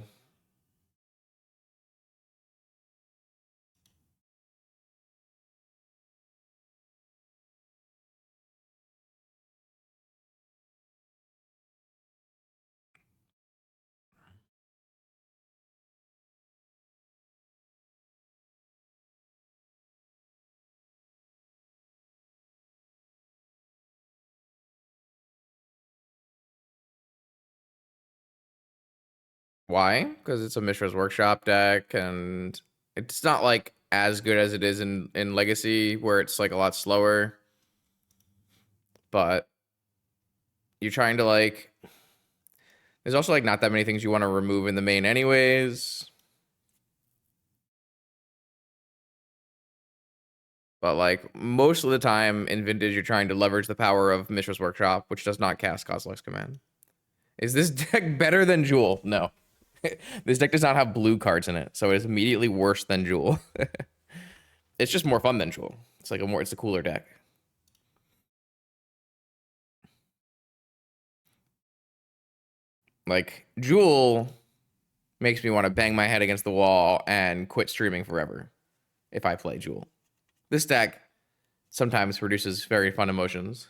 Why? Because it's a Mishra's Workshop deck, and it's not like as good as it is in Legacy, where it's like a lot slower. But you're trying to like, there's also like not that many things you want to remove in the main anyways. But like most of the time in Vintage, you're trying to leverage the power of Mishra's Workshop, which does not cast Coslice Command. Is this deck better than Jewel? No. This deck does not have blue cards in it, so it is immediately worse than Jewel. It's just more fun than Jewel. It's like it's a cooler deck. Like Jewel makes me want to bang my head against the wall and quit streaming forever if I play Jewel. This deck sometimes produces very fun emotions.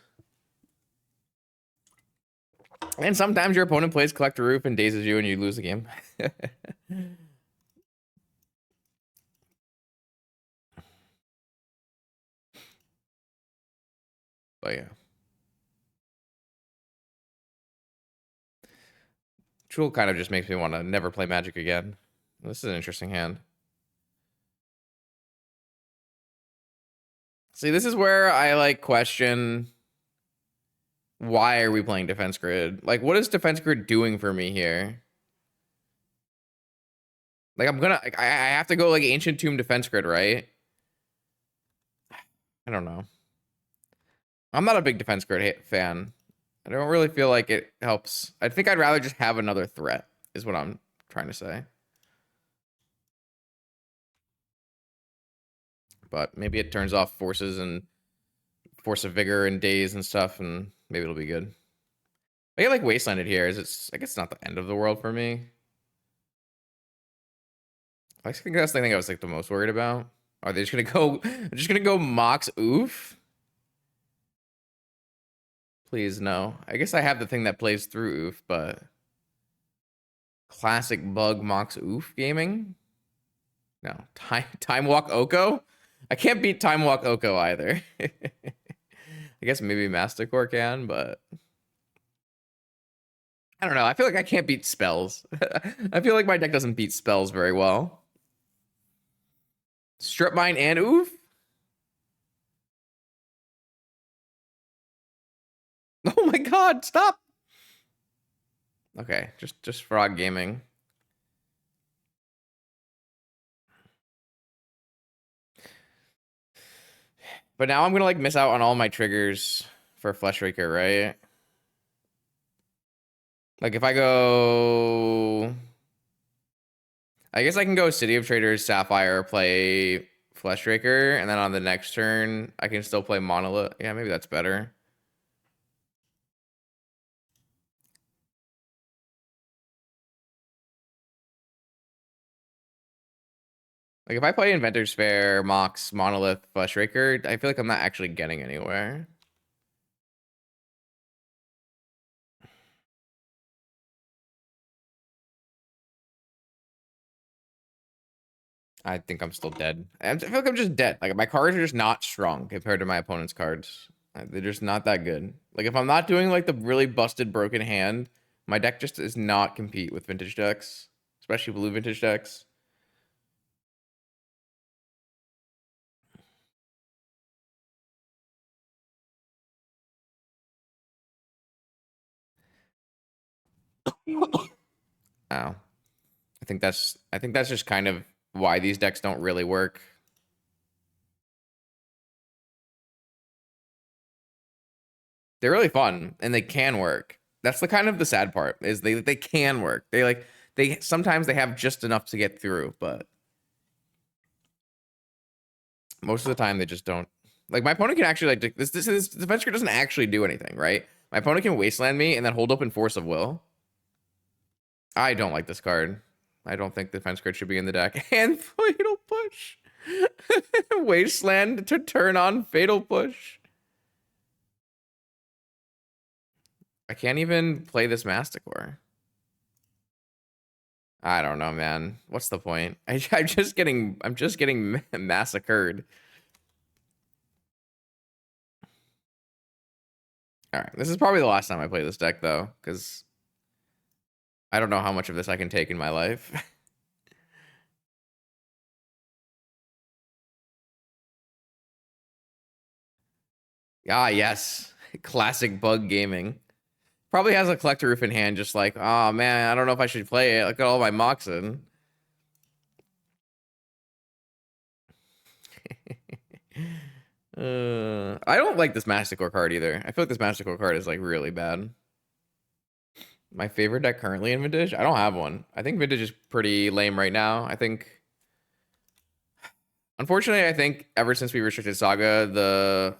And sometimes your opponent plays Collect the Roof and dazes you and you lose the game. But yeah. Jewel kind of just makes me want to never play Magic again. This is an interesting hand. See, this is where I like question, why are we playing Defense Grid? Like, what is Defense Grid doing for me here? Like, I have to go like Ancient Tomb Defense Grid, right? I don't know. I'm not a big Defense Grid fan. I don't really feel like it helps. I think I'd rather just have another threat, is what I'm trying to say. But maybe it turns off forces and Force of Vigor and Daze and stuff, and maybe it'll be good. I get like Wastelanded here. I guess it's not the end of the world for me. I think that's the thing I was like the most worried about. Are they just gonna go Mox Oof? Please no. I guess I have the thing that plays through Oof, but classic bug Mox Oof gaming? No. Time Walk Oko? I can't beat Time Walk Oko either. I guess maybe Mastercore can, but I don't know. I feel like I can't beat spells. I feel like my deck doesn't beat spells very well. Strip Mine and Oof? Oh my god, stop! Okay, just frog gaming. But now I'm gonna like miss out on all my triggers for Fleshraker, right? Like if I go, I guess I can go City of Traders, Sapphire, play Fleshraker, and then on the next turn I can still play Monolith. Yeah, maybe that's better. Like if I play Inventor's Fair, Mox, Monolith, Fleshraker, I feel like I'm not actually getting anywhere. I think I'm still dead. I feel like I'm just dead. Like my cards are just not strong compared to my opponent's cards. They're just not that good. Like if I'm not doing like the really busted broken hand, my deck just does not compete with vintage decks, especially blue vintage decks. Oh, I think that's just kind of why these decks don't really work. They're really fun and they can work. That's the kind of the sad part is they can work. They sometimes they have just enough to get through, but most of the time they just don't. Like my opponent can actually like this defense card doesn't actually do anything, right? My opponent can wasteland me and then hold open Force of Will. I don't like this card. I don't think defense card should be in the deck. And Fatal Push. Wasteland to turn on Fatal Push. I can't even play this Masticore. I don't know, man. What's the point? I'm just getting massacred. All right, this is probably the last time I play this deck though, because I don't know how much of this I can take in my life. Ah, yes. Classic bug gaming. Probably has a Collector Roof in hand, just like, oh man, I don't know if I should play it. Look at all my Moxen. I don't like this Masticore card either. I feel like this Masticore card is like really bad. My favorite deck currently in Vintage? I don't have one. I think Vintage is pretty lame right now. I think, unfortunately, I think ever since we restricted Saga, the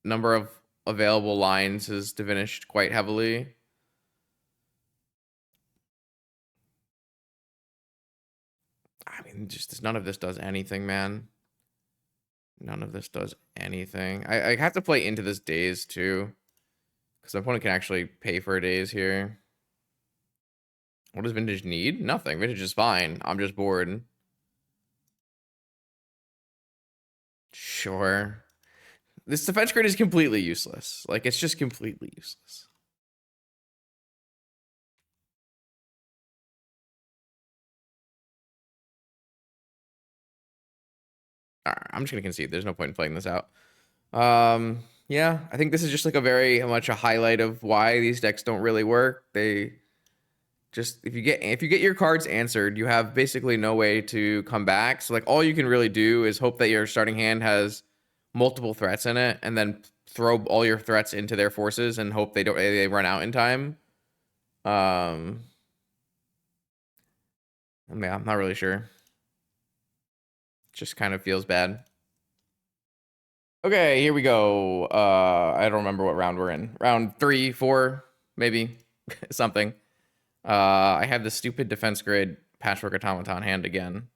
number of available lines has diminished quite heavily. I mean, just none of this does anything, man. None of this does anything. I have to play into this daze too, because my opponent can actually pay for a daze here. What does Vintage need? Nothing. Vintage is fine. I'm just bored. Sure. This defense grid is completely useless. Like, it's just completely useless. All right, I'm just gonna concede. There's no point in playing this out. Yeah, I think this is just like a very much a highlight of why these decks don't really work. They just if you get your cards answered, you have basically no way to come back. So like all you can really do is hope that your starting hand has multiple threats in it, and then throw all your threats into their forces and hope they run out in time. Yeah, I'm not really sure. Just kind of feels bad. Okay, here we go. I don't remember what round we're in. Round 3, 4, maybe something. I have the stupid defense grid patchwork automaton hand again.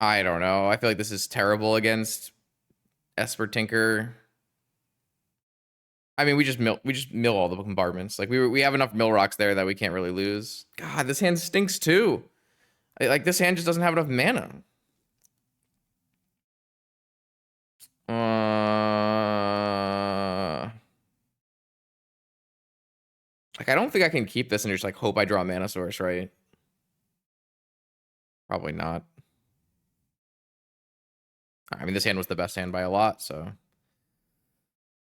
I don't know. I feel like this is terrible against Esper Tinker. I mean, we just mill all the compartments. Like we have enough mill rocks there that we can't really lose. God, this hand stinks too. Like this hand just doesn't have enough mana. Like I don't think I can keep this and just like hope I draw a mana source, right? Probably not. I mean, this hand was the best hand by a lot, so.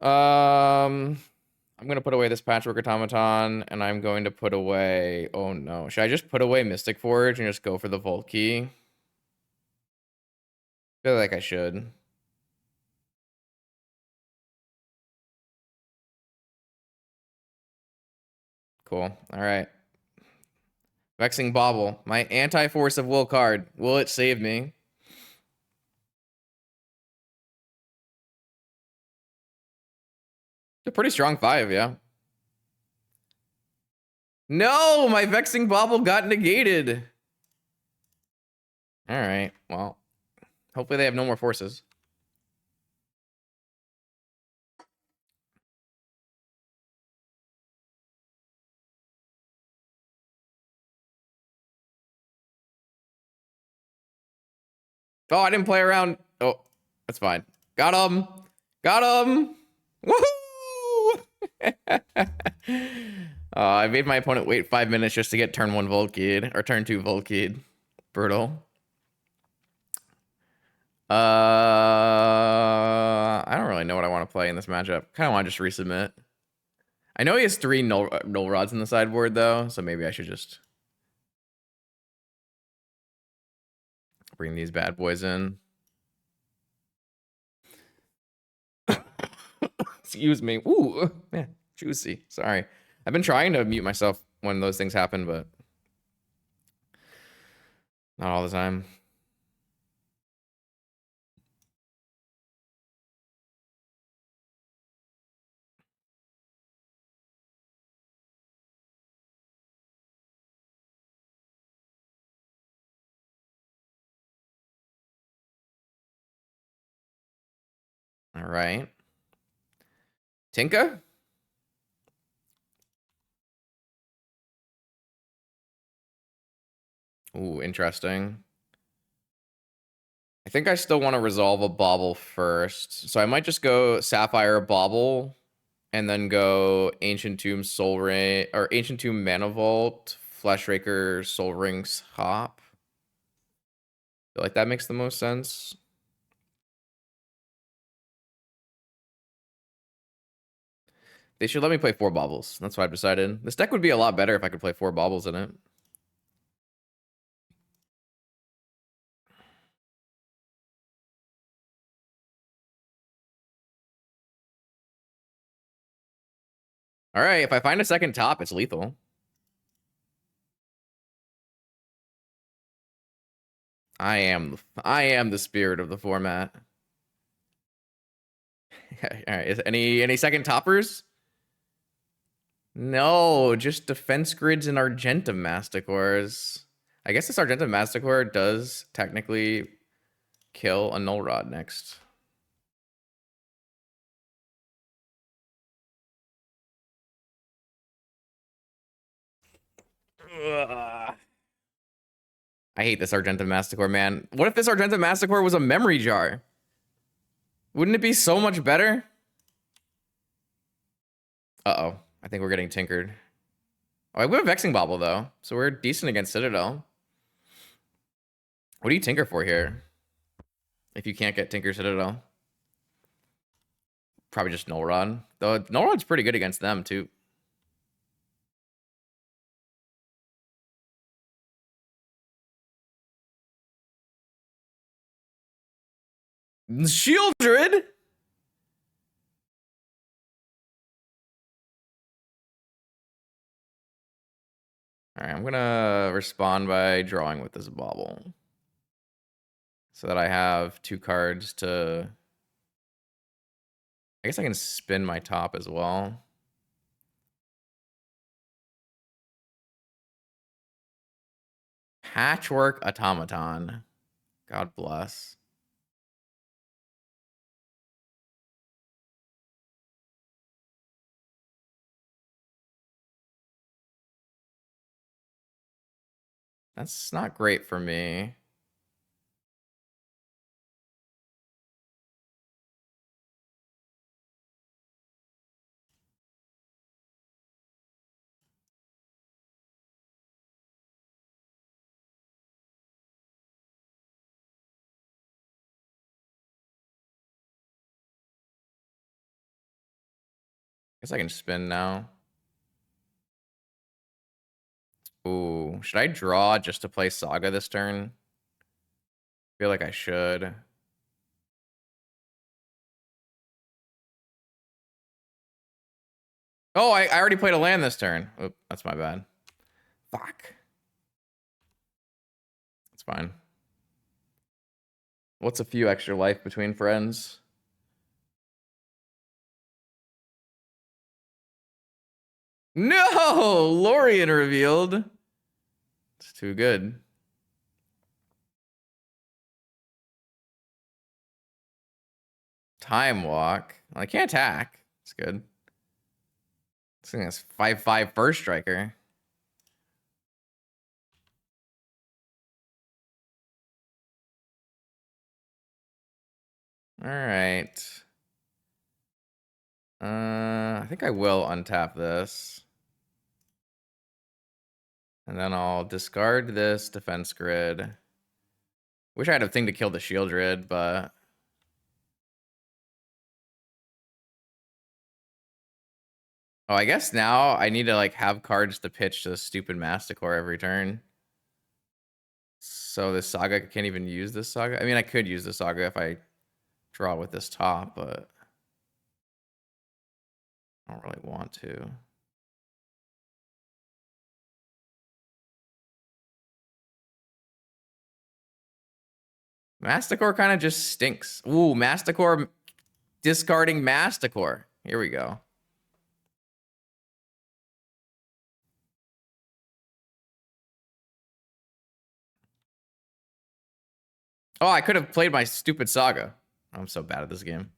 I'm gonna put away this Patchwork Automaton, and I'm going to put away. Oh no, should I just put away Mystic Forge and just go for the Vault Key? I feel like I should. Cool. All right. Vexing Bauble, my anti-force of will card. Will it save me? It's a pretty strong 5, yeah. No, my Vexing Bauble got negated. All right. Well, hopefully they have no more forces. Oh, I didn't play around. Oh, that's fine. Got him. Got him. Woohoo! I made my opponent wait 5 minutes just to get turn 1 Volkid, or turn 2 Volkid. Brutal. I don't really know what I want to play in this matchup. Kind of want to just resubmit. I know he has 3 null rods in the sideboard, though, so maybe I should just bring these bad boys in. Excuse me. Ooh, man, juicy. Sorry. I've been trying to mute myself when those things happen, but not all the time. All right. Tinka? Ooh, interesting. I think I still want to resolve a Bauble first. So I might just go Sapphire Bauble and then go Ancient Tomb Soul Ring or Ancient Tomb Mana Vault, Fleshraker Soul Rings Hop. I feel like that makes the most sense. They should let me play 4 Baubles. That's what I've decided. This deck would be a lot better if I could play 4 Baubles in it. All right, if I find a second top, it's lethal. I am the spirit of the format. All right, is any second toppers? No, just defense grids and Argentum Masticores. I guess the Sargento Masticore does technically kill a Null Rod next. Ugh. I hate this Argentum Masticore, man. What if this Argentum Masticore was a memory jar? Wouldn't it be so much better? Uh-oh. I think we're getting tinkered. Oh, we have a Vexing Bobble, though. So we're decent against Citadel. What do you tinker for here? If you can't get Tinker Citadel? Probably just Null Rod. Though Null Rod's pretty good against them, too. Shieldred? All right, I'm gonna respond by drawing with this bobble. So that I have 2 cards to... I guess I can spin my top as well. Patchwork Automaton. God bless. That's not great for me. Guess I can spin now. Ooh, should I draw just to play Saga this turn? I feel like I should. Oh, I already played a land this turn. Oop, that's my bad. Fuck. It's fine. What's a few extra life between friends? No! Lorien revealed. It's too good. Time Walk. Well, I can't attack. It's good. This thing has 5/5 first striker. All right. I think I will untap this. And then I'll discard this defense grid. Wish I had a thing to kill the Shieldred, but... Oh, I guess now I need to like have cards to pitch to the stupid Masticore every turn. So this Saga can't even use this Saga. I mean, I could use the Saga if I draw with this top, but I don't really want to. Masticore kind of just stinks. Ooh, Masticore discarding Masticore. Here we go. Oh, I could have played my stupid Saga. I'm so bad at this game.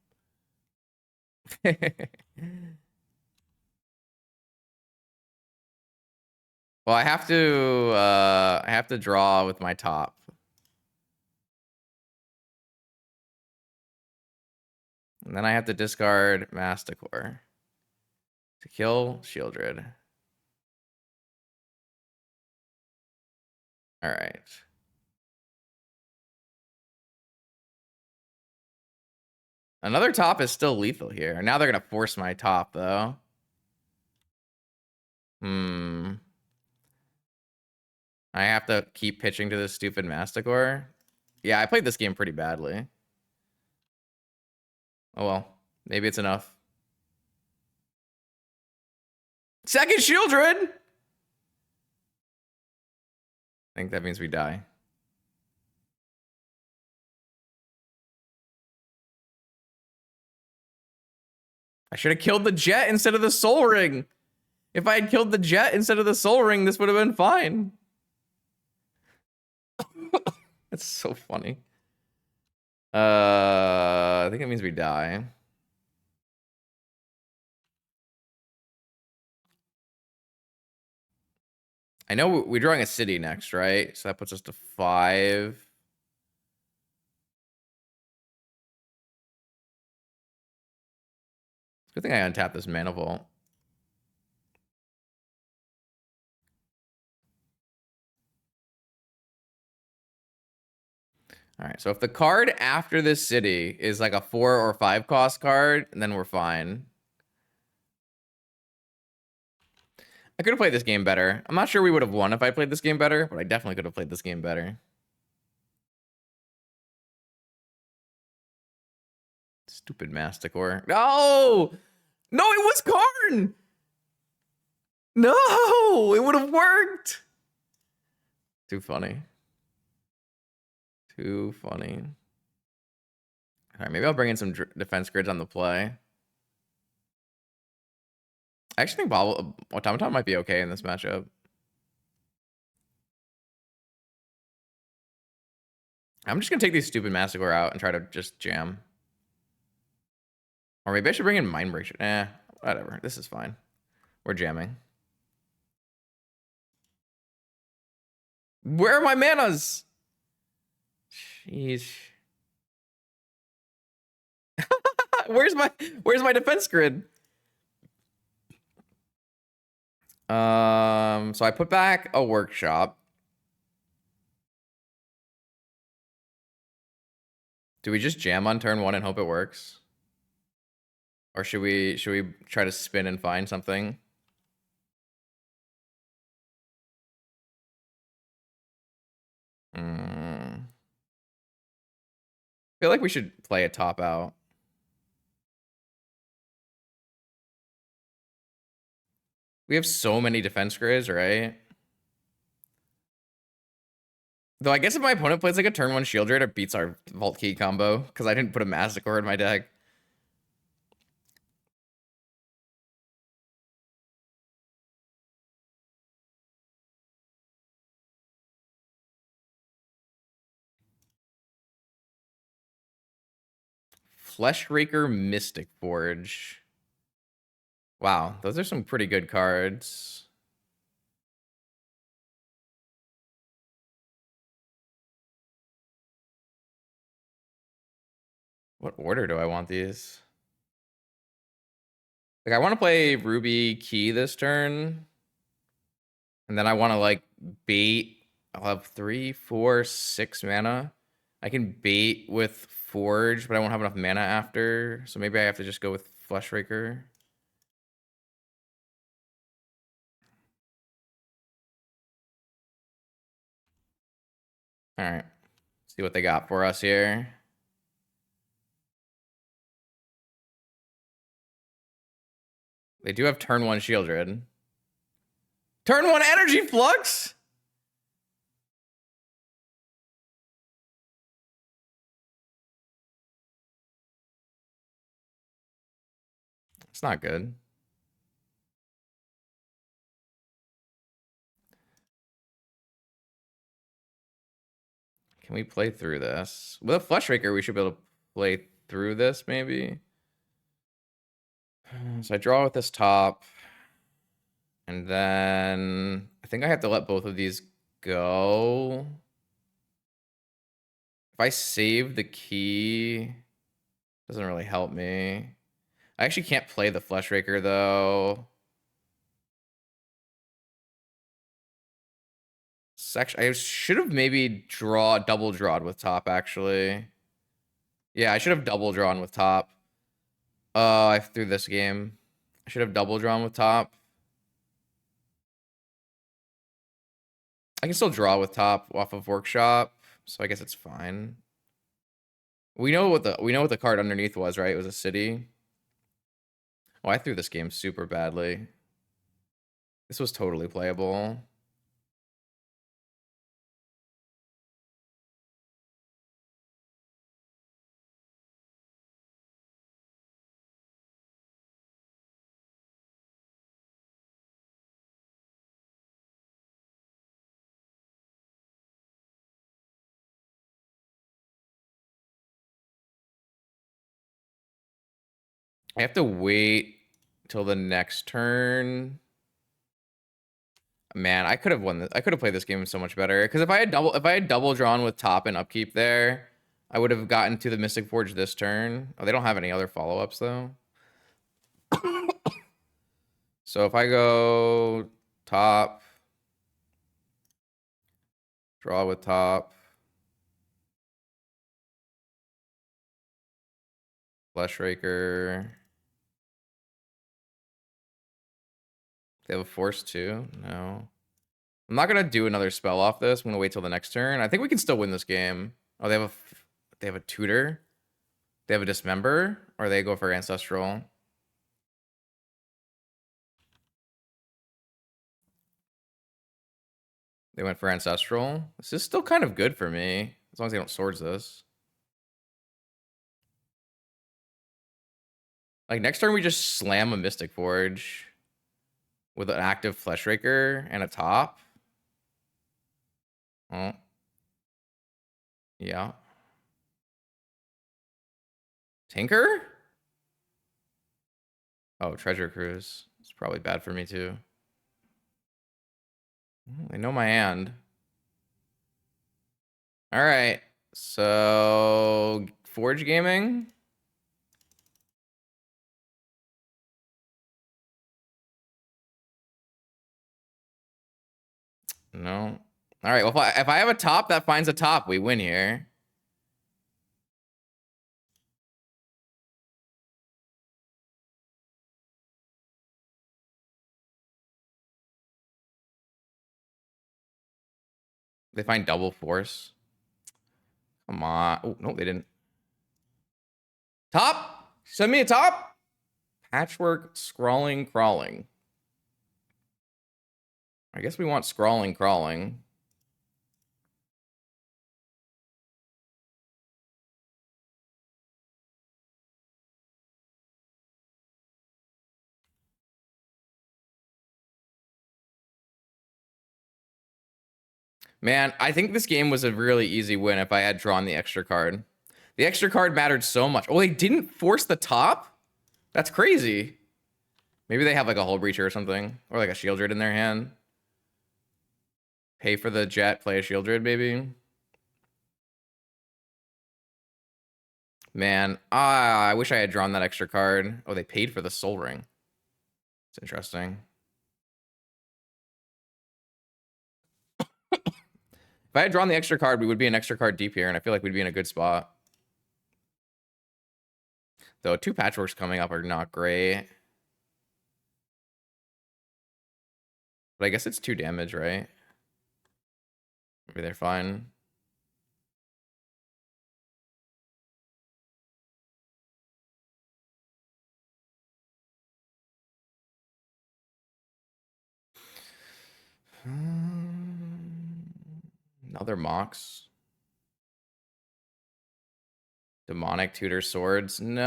Well, I have to draw with my top. And then I have to discard Masticore to kill Shieldred. All right. Another top is still lethal here. Now they're going to force my top, though. I have to keep pitching to this stupid Masticore. Yeah, I played this game pretty badly. Oh, well. Maybe it's enough. Second Shieldred! I think that means we die. I should have killed the Jet instead of the Soul Ring. If I had killed the Jet instead of the Soul Ring, this would have been fine. That's so funny. I think it means we die. I know we're drawing a city next, right? So that puts us to 5. Good thing I untapped this mana vault. All right, so if the card after this city is like a 4 or 5 cost card, then we're fine. I could have played this game better. I'm not sure we would have won if I played this game better, but I definitely could have played this game better. Stupid Masticore. No! No, it was Karn! No! It would have worked! Too funny. Too funny. All right, maybe I'll bring in some defense grids on the play. I actually think Automaton might be okay in this matchup. I'm just going to take these stupid Masticore out and try to just jam. Or maybe I should bring in Mindbreak. Whatever. This is fine. We're jamming. Where are my manas? Jeez. Where's my defense grid? So I put back a workshop. Do we just jam on turn 1 and hope it works? Or should we try to spin and find something? I feel like we should play a top out. We have so many defense grids, right? Though I guess if my opponent plays like a turn 1 shield raid, it beats our Vault Key combo because I didn't put a Masticore in my deck. Fleshraker Mystic Forge. Wow, those are some pretty good cards. What order do I want these? Like, I want to play Ruby Key this turn. And then I want to, like, bait. I'll have 3, 4, 6 mana. I can bait with Forge, but I won't have enough mana after. So maybe I have to just go with Fleshraker. All right. See what they got for us here. They do have turn 1 Shieldred. Turn 1 Energy Flux? It's not good. Can we play through this? With a Fleshraker, we should be able to play through this, maybe. So I draw with this top. And then I think I have to let both of these go. If I save the key, doesn't really help me. I actually can't play the Fleshraker, though. I should have maybe double drawed with top, actually. Yeah, I should have double drawn with top. I threw this game. I should have double drawn with top. I can still draw with top off of workshop, so I guess it's fine. We know what the card underneath was, right? It was a city. Oh, I threw this game super badly. This was totally playable. I have to wait till the next turn. Man, I could have won this. I could have played this game so much better. Because if I had double drawn with top and upkeep there, I would have gotten to the Mystic Forge this turn. Oh, they don't have any other follow-ups though. So if I go top, draw with top, Fleshraker. They have a force too? No. I'm not gonna do another spell off this. I'm gonna wait till the next turn. I think we can still win this game. Oh, they have a tutor. They have a dismember, or they go for ancestral. They went for ancestral. This is still kind of good for me, as long as they don't swords this. Like next turn, we just slam a Mystic Forge with an active Fleshraker and a top. Oh, yeah. Tinker? Oh, Treasure Cruise. It's probably bad for me too. They know my hand. All right. So, Forge Gaming. No. All right. Well, if I have a top that finds a top, we win here. They find double force. Come on. Oh, no, they didn't. Top? Send me a top? Patchwork, scrawling, crawling. I guess we want scrawling, crawling. Man, I think this game was a really easy win if I had drawn the extra card. The extra card mattered so much. Oh, they didn't force the top? That's crazy. Maybe they have like a Hull Breacher or something. Or like a Shieldred in their hand. Pay for the jet, play a Shieldred, maybe. Man, I wish I had drawn that extra card. Oh, they paid for the Soul Ring. It's interesting. If I had drawn the extra card, we would be an extra card deep here, and I feel like we'd be in a good spot. Though 2 patchworks coming up are not great. But I guess it's 2 damage, right? Maybe they're fine. Another Mox. Demonic Tutor Swords. No.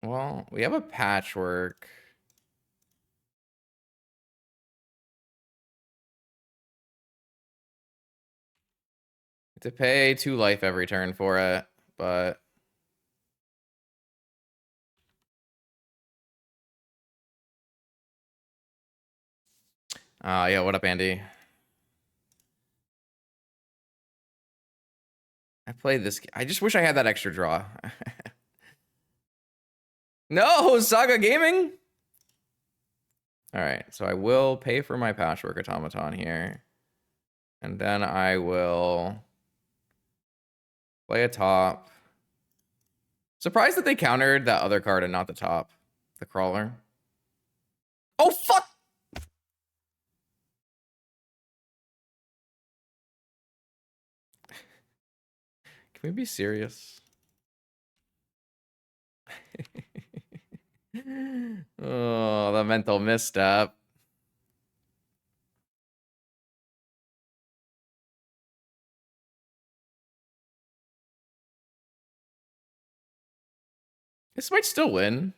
Well, we have a patchwork. To pay 2 life every turn for it, but yeah, what up, Andy? I played this. I just wish I had that extra draw. No, Saga Gaming. All right, so I will pay for my Patchwork Automaton here, and then I will play a top. Surprised that they countered that other card and not the top, the Crawler. Oh fuck! Can we be serious? Oh, the mental misstep. This might still win.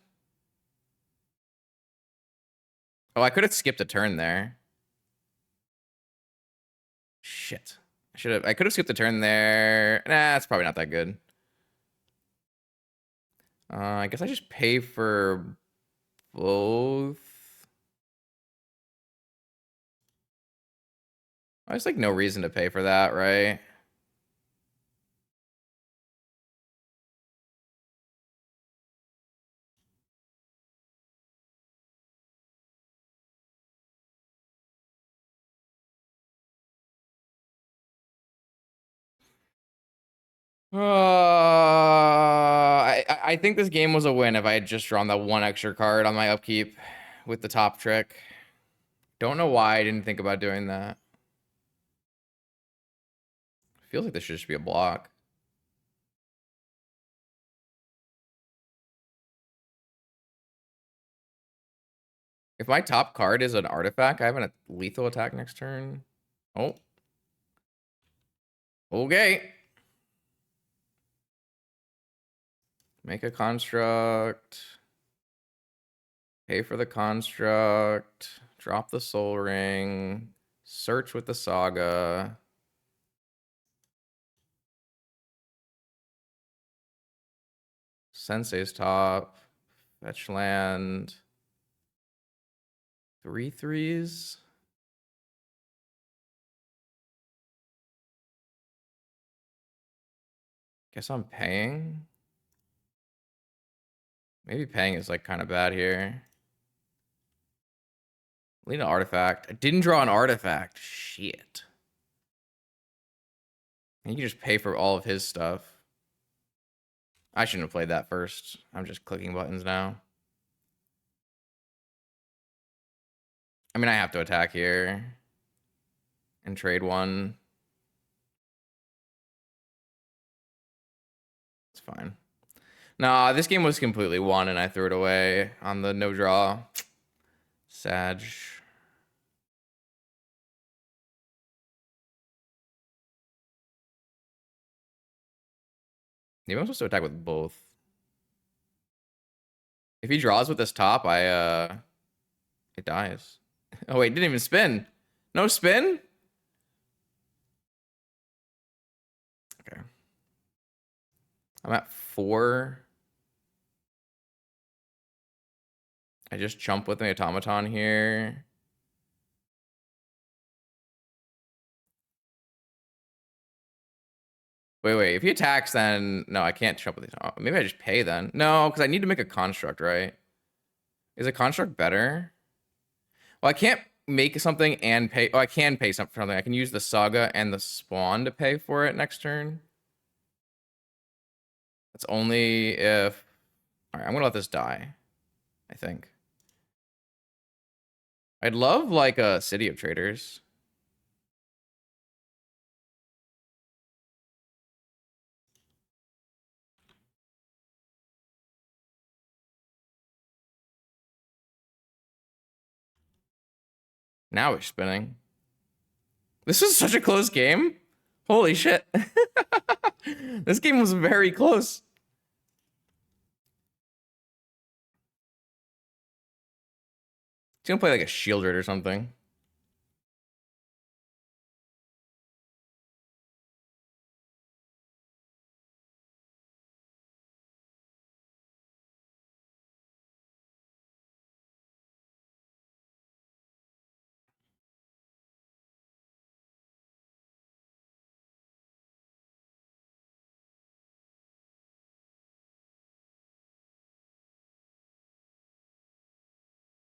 Oh, I could have skipped a turn there. Shit. I could have skipped a turn there. Nah, it's probably not that good. I guess I just pay for both. There's like no reason to pay for that, right? I think this game was a win if I had just drawn that one extra card on my upkeep with the top trick. Don't know why I didn't think about doing that. Feels like this should just be a block. If my top card is an artifact, I have a lethal attack next turn. Oh. Okay. Make a construct. Pay for the construct. Drop the soul ring. Search with the saga. Sensei's top. Fetch land. 3/3s. Guess I'm paying. Maybe paying is like kind of bad here. Lead an artifact. I didn't draw an artifact. Shit. You can just pay for all of his stuff. I shouldn't have played that first. I'm just clicking buttons now. I mean, I have to attack here and trade one. It's fine. Nah, this game was completely won and I threw it away on the no draw. Sag. Maybe I'm supposed to attack with both. If he draws with this top, it dies. Oh wait, didn't even spin. No spin? Okay. I'm at 4. I just jump with my automaton here. Wait. If he attacks, then no, I can't jump with the. Maybe I just pay then. No, because I need to make a construct, right? Is a construct better? Well, I can't make something and pay. Oh, I can pay something for something. I can use the saga and the spawn to pay for it next turn. That's only if. All right, I'm gonna let this die. I think. I'd love like a City of Traders. Now we're spinning. This was such a close game. Holy shit. This game was very close. He's gonna play like a Shieldred or something.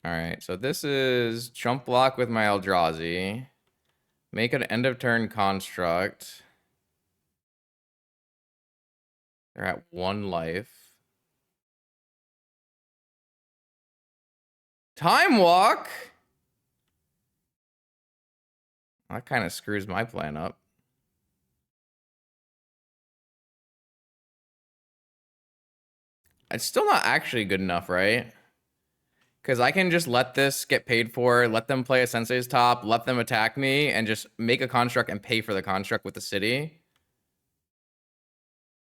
All right, so this is jump block with my Eldrazi. Make an end of turn construct. They're at 1 life. Time walk. That kind of screws my plan up. It's still not actually good enough, right? Because I can just let this get paid for, let them play a Sensei's top, let them attack me, and just make a construct and pay for the construct with the city.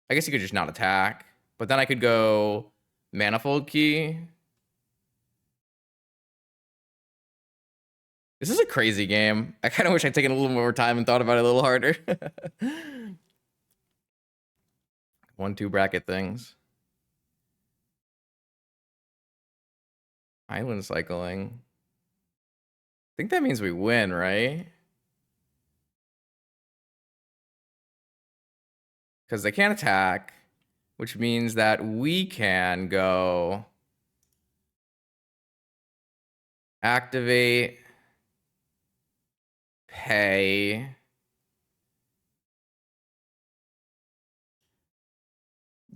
I guess you could just not attack. But then I could go Manifold Key. This is a crazy game. I kind of wish I'd taken a little more time and thought about it a little harder. 1-2 bracket things. Island cycling. I think that means we win, right? Because they can't attack, which means that we can go activate, pay,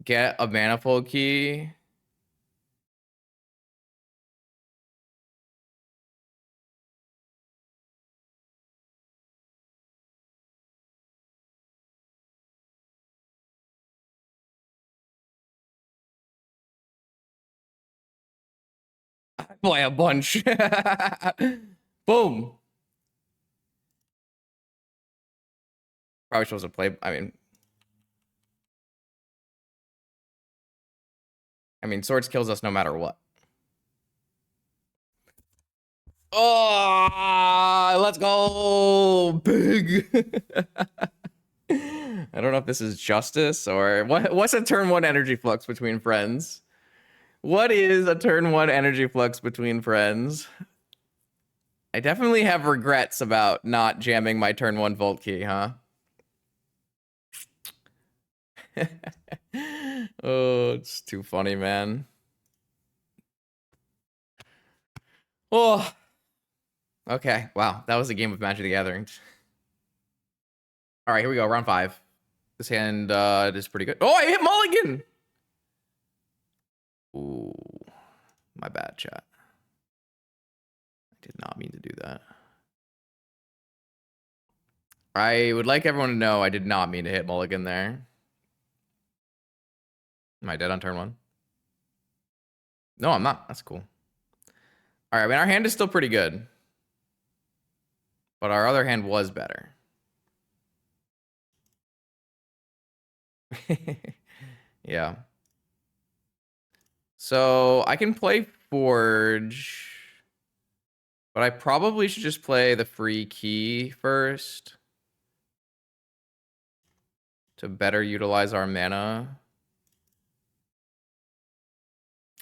get a manifold key. Play a bunch. Boom. Probably supposed to play. I mean, swords kills us no matter what. Oh, let's go. Big. I don't know if this is justice or what's a turn 1 energy flux between friends? What is a turn 1 energy flux between friends? I definitely have regrets about not jamming my turn 1 Volt Key, huh? Oh, it's too funny, man. Oh. Okay, wow. That was a game of Magic the Gathering. All right, here we go. Round 5. This hand is pretty good. Oh, I hit mulligan! Ooh. My bad, chat. I did not mean to do that. I would like everyone to know I did not mean to hit mulligan there. Am I dead on turn 1? No, I'm not. That's cool. All right, I mean, our hand is still pretty good. But our other hand was better. Yeah. So I can play Forge. But I probably should just play the free key first. To better utilize our mana.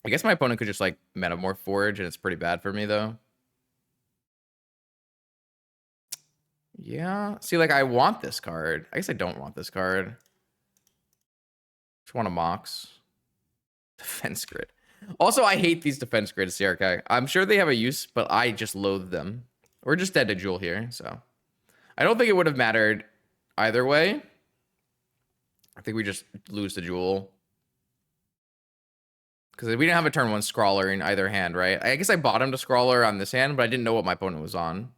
I guess my opponent could just like Metamorph Forge and it's pretty bad for me though. Yeah. See, like I want this card. I guess I don't want this card. Just want a Mox. Defense grid. Also, I hate these defense grids, CRK. I'm sure they have a use, but I just loathe them. We're just dead to Jewel here, so. I don't think it would have mattered either way. I think we just lose the Jewel. Because we didn't have a turn 1 Scrawler in either hand, right? I guess I bottomed a Scrawler on this hand, but I didn't know what my opponent was on.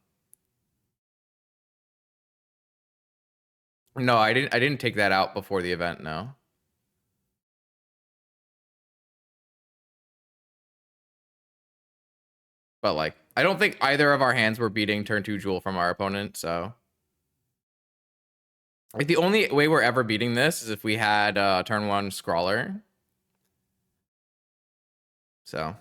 No, I didn't take that out before the event, no. But like, I don't think either of our hands were beating turn 2 Jewel from our opponent, so. Like the only way we're ever beating this is if we had turn 1 Scrawler. So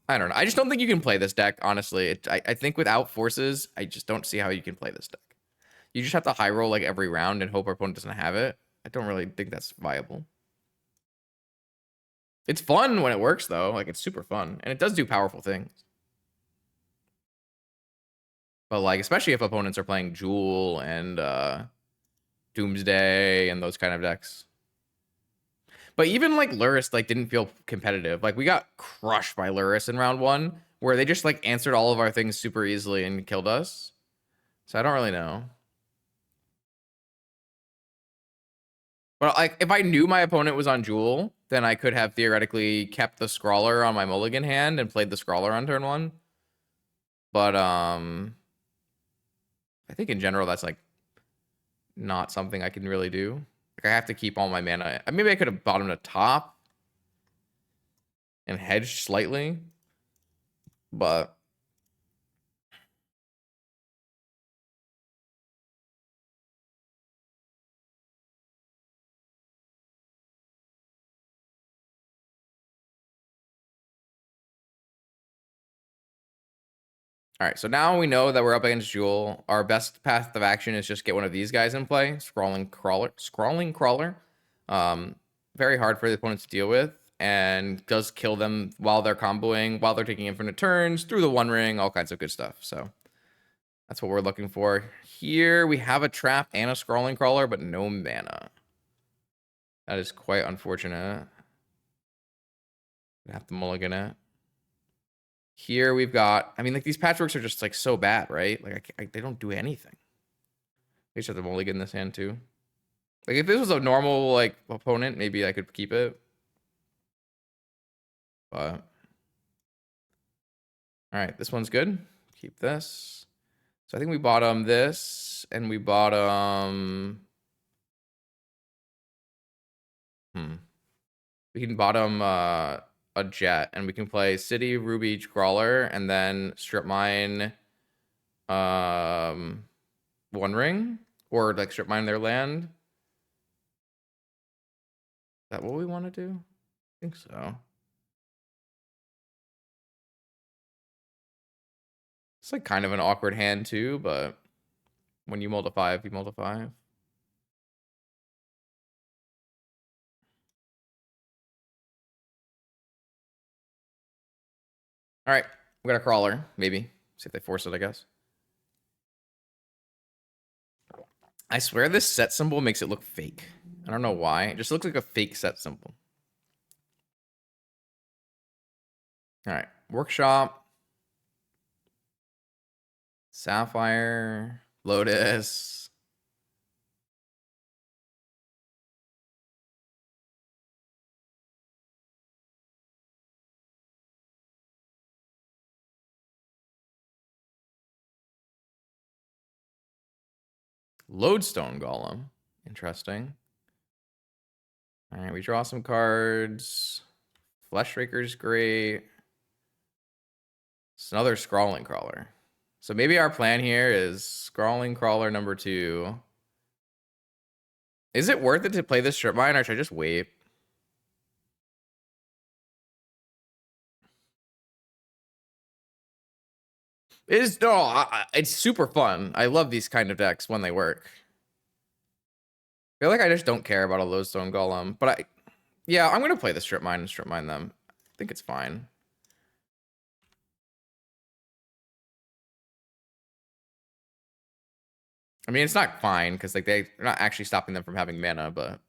I don't know. I just don't think you can play this deck, honestly. I think without forces, I just don't see how you can play this deck. You just have to high roll like every round and hope our opponent doesn't have it. I don't really think that's viable. It's fun when it works, though. Like, it's super fun. And it does do powerful things. But, like, especially if opponents are playing Jewel and Doomsday and those kind of decks. But even, like, Lurrus, like, didn't feel competitive. Like, we got crushed by Lurrus in round 1, where they just, like, answered all of our things super easily and killed us. So I don't really know. But, like, if I knew my opponent was on Jewel, then I could have theoretically kept the Scrawler on my mulligan hand and played the Scrawler on turn 1. But, I think in general, that's, like, not something I can really do. Like, I have to keep all my mana. Maybe I could have bottomed a top and hedged slightly. But All right, so now we know that we're up against Jewel. Our best path of action is just get one of these guys in play. Scrawling Crawler. Very hard for the opponent to deal with, and does kill them while they're comboing, while they're taking infinite turns, through the One Ring, all kinds of good stuff. So that's what we're looking for. Here we have a trap and a Scrawling Crawler, but no mana. That is quite unfortunate. Have to mulligan it. Here we've got, I mean, like these patchworks are just like so bad, right? Like they don't do anything. They just have to mulligan this hand too. Like if this was a normal like opponent, maybe I could keep it. But all right, this one's good. Keep this. So I think we bottom this and we bottom. We can bottom a jet and we can play City, Ruby, Crawler, and then strip mine One Ring, or like strip mine their land. Is that what we want to do? I think so. It's like kind of an awkward hand too, but when you multiply, you multiply. All right, we got a Crawler, maybe. See if they force it, I guess. I swear this set symbol makes it look fake. I don't know why. It just looks like a fake set symbol. All right, Workshop. Sapphire. Lotus. Lodestone Golem. Interesting. All right, we draw some cards. Fleshraker's great. It's another Scrawling Crawler. So maybe our plan here is Scrawling Crawler number 2. Is it worth it to play this strip mine, or should I just wait? It's no, it's super fun. I love these kind of decks when they work. I feel like I just don't care about a Lodestone Golem, but yeah, I'm gonna play the strip mine and strip mine them. I think it's fine. I mean, it's not fine because like they're not actually stopping them from having mana, but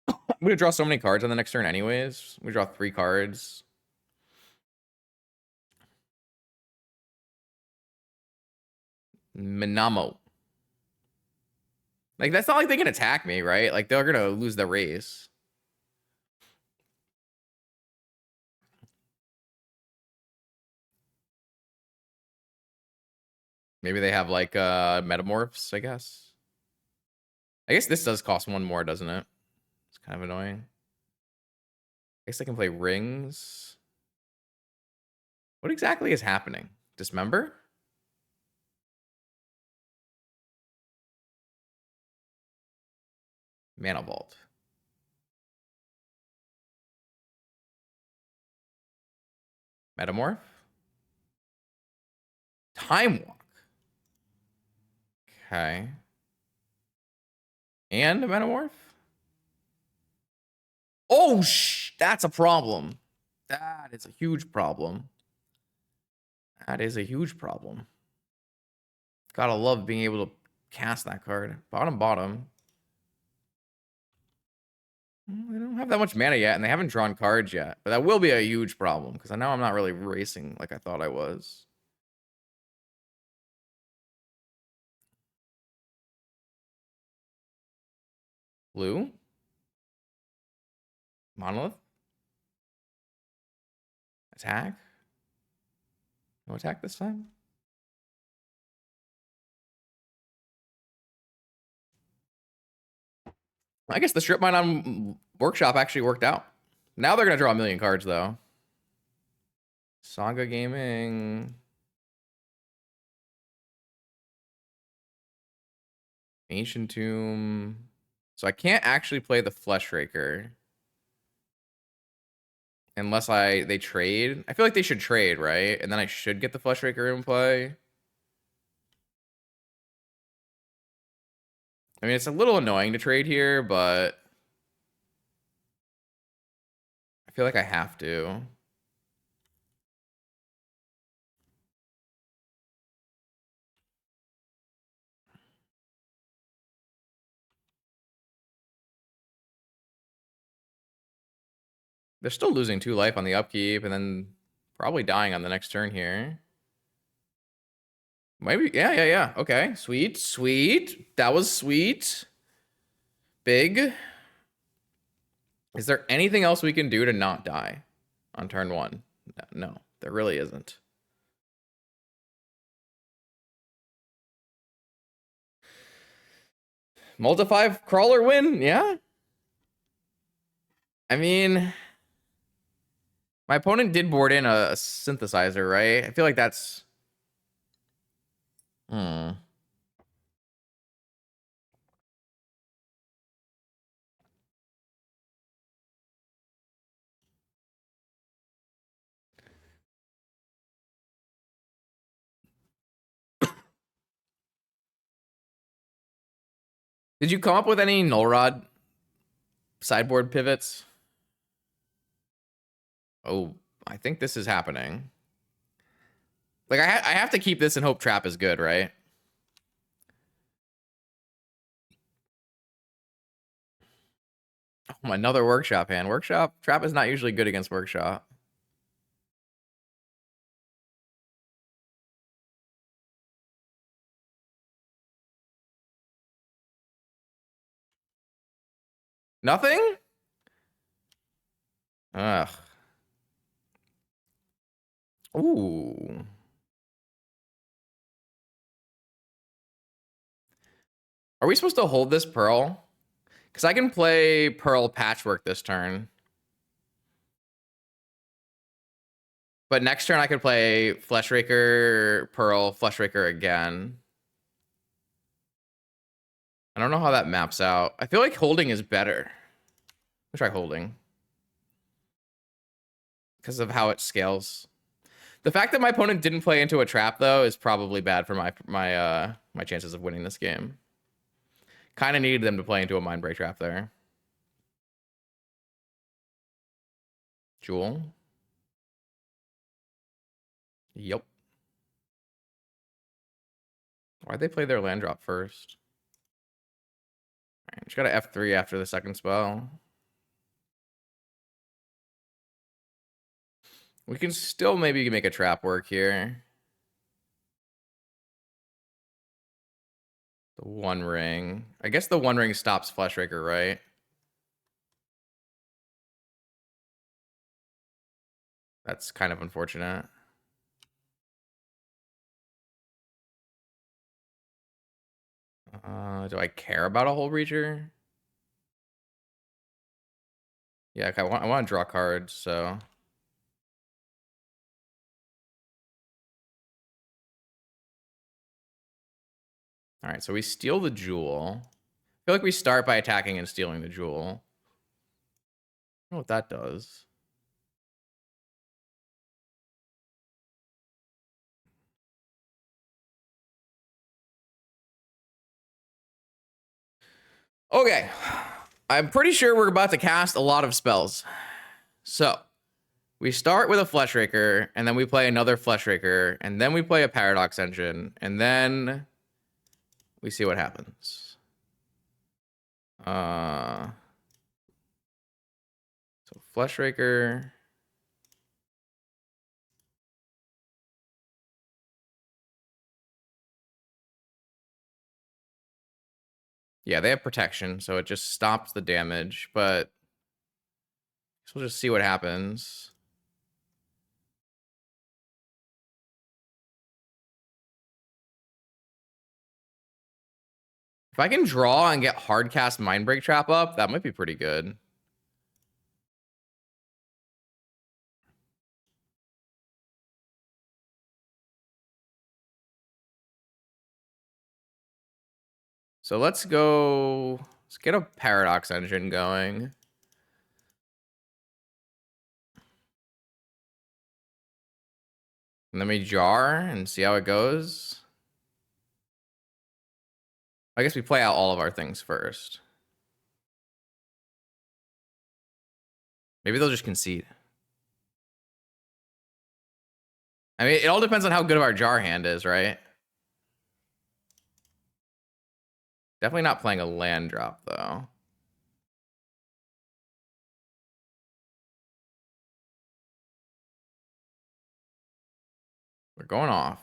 I'm gonna draw so many cards on the next turn anyways. We draw 3 cards. Minamo. Like that's not like they can attack me, right? Like they're gonna lose the race. Maybe they have like metamorphs, I guess. I guess this does cost 1 more, doesn't it? It's kind of annoying. I guess I can play rings. What exactly is happening? Dismember? Mana Vault. Metamorph? Time Walk. Okay. And a Metamorph? Oh, that's a problem. That is a huge problem. That is a huge problem. Gotta love being able to cast that card. Bottom. They don't have that much mana yet, and they haven't drawn cards yet. But that will be a huge problem, because I know I'm not really racing like I thought I was. Blue? Monolith? Attack? No attack this time? I guess the strip mine on Workshop actually worked out. Now they're going to draw 1,000,000 cards, though. Saga Gaming. Ancient Tomb. So I can't actually play the Fleshraker. Unless they trade. I feel like they should trade, right? And then I should get the Fleshraker in play. I mean, it's a little annoying to trade here, but I feel like I have to. They're still losing 2 life on the upkeep and then probably dying on the next turn here. Maybe, yeah. Okay, sweet. That was sweet. Big. Is there anything else we can do to not die on turn 1? No, there really isn't. Multi-5 crawler win? Yeah. I mean, my opponent did board in a synthesizer, right? I feel like that's... Did you come up with any null rod sideboard pivots? Oh, I think this is happening. Like, I have to keep this and hope trap is good, right? Oh, another workshop hand. Workshop? Trap is not usually good against workshop. Nothing? Ugh. Ooh. Are we supposed to hold this Pearl? Because I can play Pearl Patchwork this turn. But next turn I could play Fleshraker, Pearl, Fleshraker again. I don't know how that maps out. I feel like holding is better. I'll try holding. Because of how it scales. The fact that my opponent didn't play into a trap, though, is probably bad for my chances of winning this game. Kind of needed them to play into a mind break trap there. Jewel. Yep. Why'd they play their land drop first? All right, just got a F3 after the second spell. We can still maybe make a trap work here. The One Ring. I guess the One Ring stops Fleshraker, right? That's kind of unfortunate. Do I care about a Hole Breacher? Yeah, okay, I want to draw cards, so... All right, so we steal the Jewel. I feel like we start by attacking and stealing the Jewel. I don't know what that does. Okay. I'm pretty sure we're about to cast a lot of spells. So, we start with a Fleshraker, and then we play another Fleshraker, and then we play a Paradox Engine, and then we see what happens. So Fleshraker. Yeah, they have protection, so it just stops the damage, but we'll just see what happens. If I can draw and get hardcast Mindbreak Trap up, that might be pretty good. So let's get a Paradox Engine going. Let me jar and see how it goes. I guess we play out all of our things first. Maybe they'll just concede. I mean, it all depends on how good of our jar hand is, right? Definitely not playing a land drop, though. We're going off.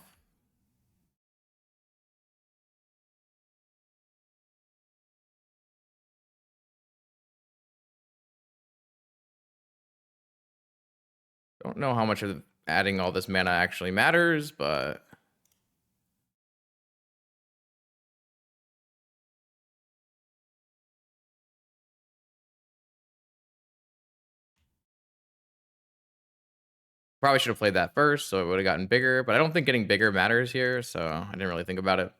Don't know how much of adding all this mana actually matters, but... Probably should have played that first, so it would have gotten bigger, but I don't think getting bigger matters here, so I didn't really think about it.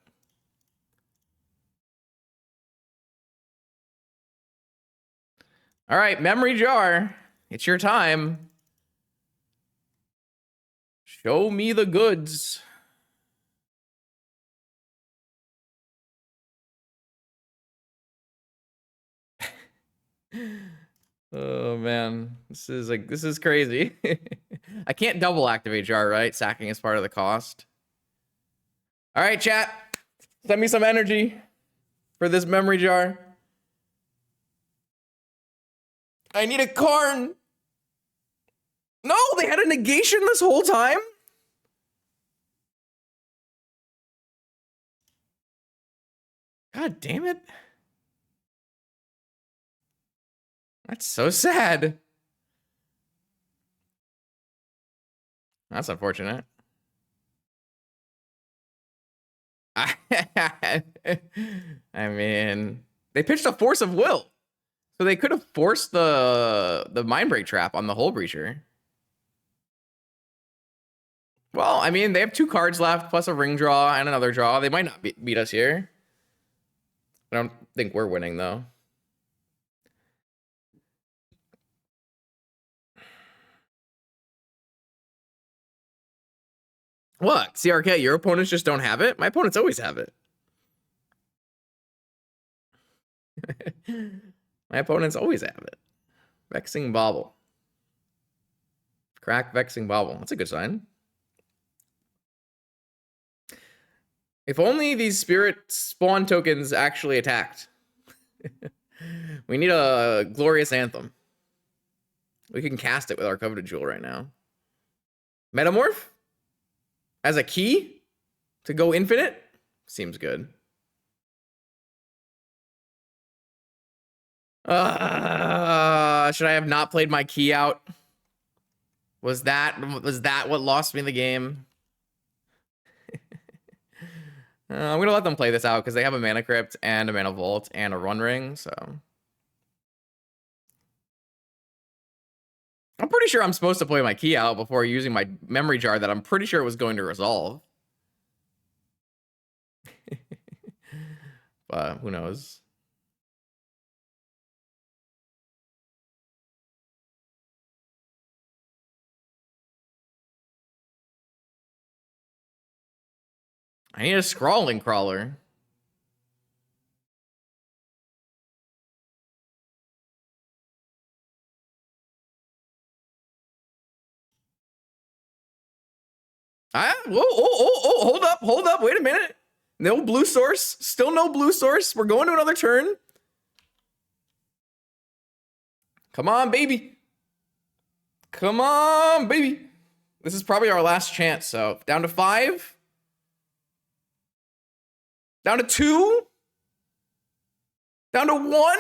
All right, memory jar. It's your time. Show me the goods. Oh man, this is crazy. I can't double activate jar, right? Sacking is part of the cost. All right, chat. Send me some energy for this memory jar. I need a Karn. No, they had a negation this whole time? God damn it. That's so sad. That's unfortunate. I mean, they pitched a force of will. So they could have forced the Mindbreak trap on the Hull Breacher. Well, I mean, they have 2 cards left, plus a ring draw and another draw. They might not beat us here. I don't think we're winning, though. What? CRK, your opponents just don't have it? My opponents always have it. My opponents always have it. Vexing Bauble. Crack Vexing Bauble. That's a good sign. If only these spirit spawn tokens actually attacked. We need a glorious anthem. We can cast it with our coveted jewel right now. Metamorph? As a key? To go infinite? Seems good. Should I have not played my key out? Was that what lost me the game? I'm gonna let them play this out because they have a mana crypt and a mana vault and a run ring, so I'm pretty sure I'm supposed to play my key out before using my memory jar that I'm pretty sure it was going to resolve. But who knows? I need a scrawling crawler. Hold up, wait a minute. No blue source, still no blue source. We're going to another turn. Come on, baby. Come on, baby. This is probably our last chance, so down to 5. Down to 2. Down to 1.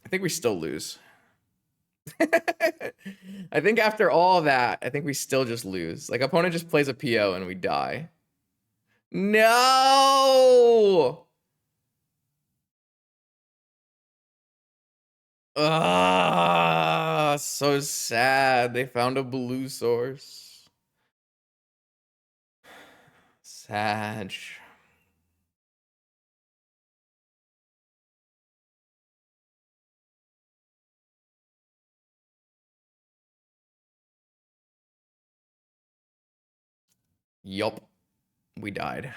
I think we still lose. I think after all that, I think we still just lose. Like, opponent just plays a PO and we die. No! Ah, so sad. They found a blue source. Sad. Yup. We died.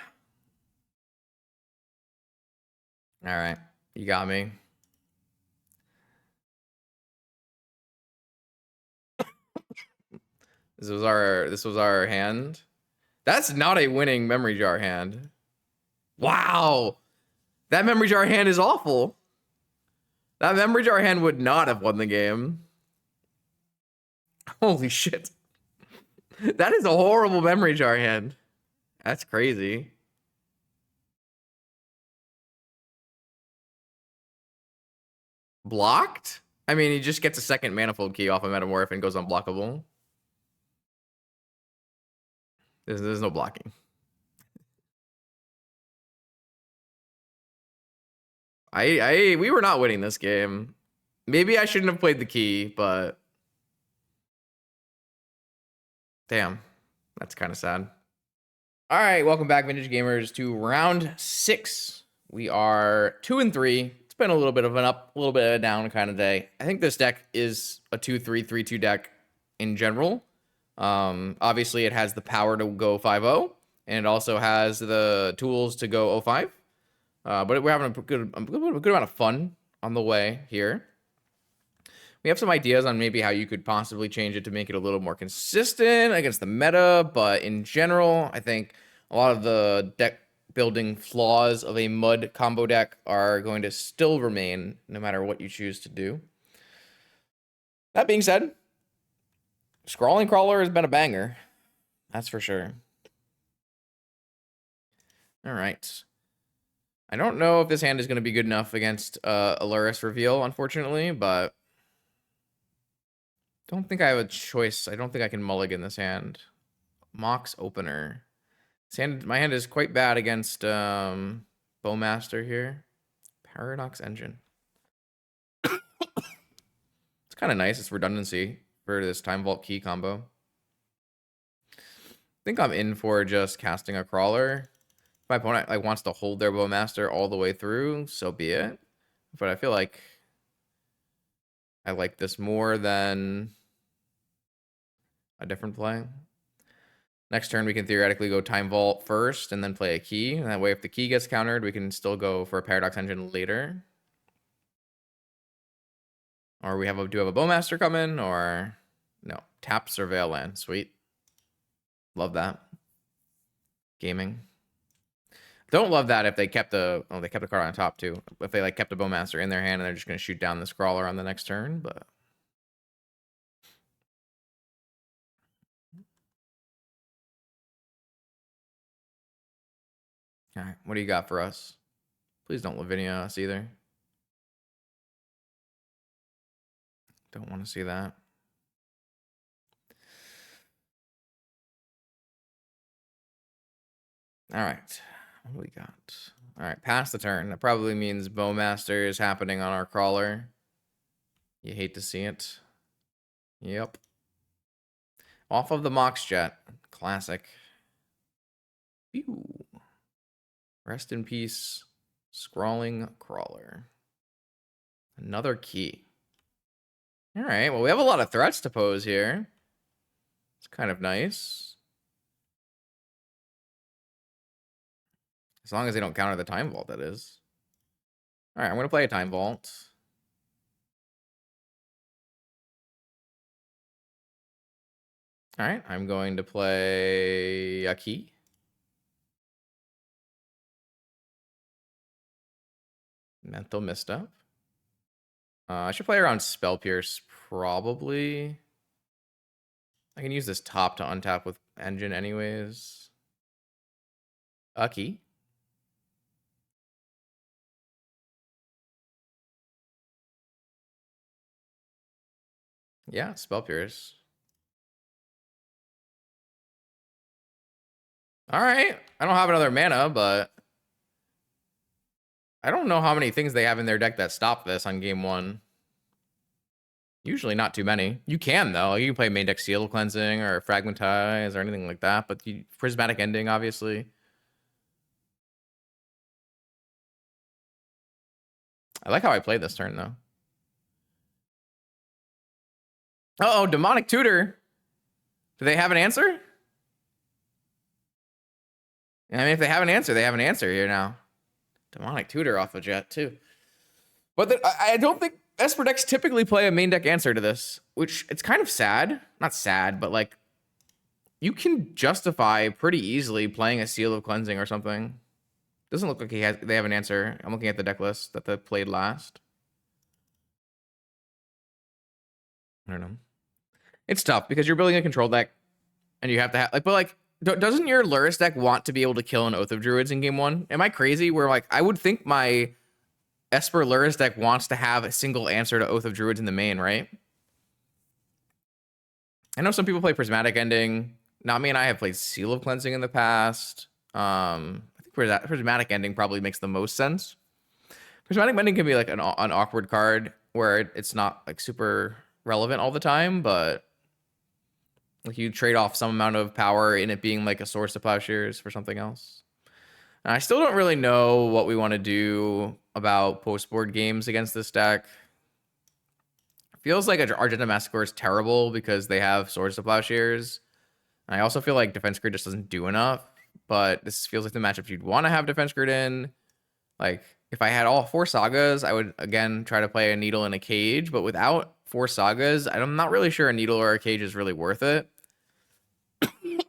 All right. You got me. This was our hand. That's not a winning memory jar hand. Wow. That memory jar hand is awful. That memory jar hand would not have won the game. Holy shit. That is a horrible memory jar hand. That's crazy. Blocked? I mean, he just gets a second manifold key off a metamorph and goes unblockable. There's no blocking. We were not winning this game. Maybe I shouldn't have played the key, but damn, that's kind of sad. All right, welcome back, Vintage Gamers, to round 6. We are 2-3. It's been a little bit of an up, a little bit of a down kind of day. I think this deck is a 2-3, 3-2 deck in general. Obviously, it has the power to go 5-0, and it also has the tools to go 0-5. But we're having a good amount of fun on the way here. We have some ideas on maybe how you could possibly change it to make it a little more consistent against the meta, but in general, I think a lot of the deck building flaws of a mud combo deck are going to still remain no matter what you choose to do. That being said, Scrawling Crawler has been a banger. That's for sure. All right. I don't know if this hand is going to be good enough against a Lurrus reveal, unfortunately, but don't think I have a choice. I don't think I can mulligan this hand. Mox Opener. My hand is quite bad against Bowmaster here. Paradox Engine. It's kind of nice. It's redundancy for this Time Vault Key combo. I think I'm in for just casting a Crawler. If my opponent wants to hold their Bowmaster all the way through, so be it. But I feel like I like this more than a different play. Next turn, we can theoretically go Time Vault first and then play a key. And that way, if the key gets countered, we can still go for a Paradox Engine later. Or do have a Bowmaster come in, or no. Tap Surveil Land. Sweet. Love that. Gaming. Don't love that if they kept the they kept a card on top too. If they kept a Bowmaster in their hand and they're just gonna shoot down this Crawler on the next turn, but all right, what do you got for us? Please don't Lavinia us either. Don't want to see that. All right, what do we got? All right, pass the turn. That probably means Bowmaster is happening on our Crawler. You hate to see it. Yep. Off of the Mox Jet. Classic. Ew. Rest in peace, Scrawling Crawler. Another key. All right, well, we have a lot of threats to pose here. It's kind of nice. As long as they don't counter the Time Vault, that is. All right, I'm going to play a Time Vault. All right, I'm going to play a key. Mental Misstep. I should play around Spell Pierce, probably. I can use this top to untap with Engine anyways. A key. Yeah, Spell Pierce. All right. I don't have another mana, but I don't know how many things they have in their deck that stop this on game 1. Usually not too many. You can, though. You can play main deck Seal Cleansing or Fragmentize or anything like that, but Prismatic Ending, obviously. I like how I played this turn, though. Uh-oh, Demonic Tutor. Do they have an answer? I mean, if they have an answer, they have an answer here now. Demonic Tutor off a jet, too. But I don't think Esper decks typically play a main deck answer to this, which it's kind of sad. Not sad, but like, you can justify pretty easily playing a Seal of Cleansing or something. Doesn't look like they have an answer. I'm looking at the deck list that they played last. I don't know. It's tough because you're building a control deck, and you have to have like, but like, doesn't your Lurrus deck want to be able to kill an Oath of Druids in game 1? Am I crazy? Where like, I would think my Esper Lurrus deck wants to have a single answer to Oath of Druids in the main, right? I know some people play Prismatic Ending. Not me, and I have played Seal of Cleansing in the past. I think Prismatic Ending probably makes the most sense. Prismatic Ending can be like an awkward card where it's not like super relevant all the time, but like you trade off some amount of power in it being like a source of Plowshares for something else. And I still don't really know what we want to do about post-board games against this deck. Feels like Argenta Massacre is terrible because they have Swords to Plowshares. And I also feel like Defense Grid just doesn't do enough. But this feels like the matchup you'd want to have Defense Grid in. Like, if I had all 4 Sagas, I would, again, try to play a Needle in a Cage. But without 4 Sagas, I'm not really sure a Needle or a Cage is really worth it. Maybe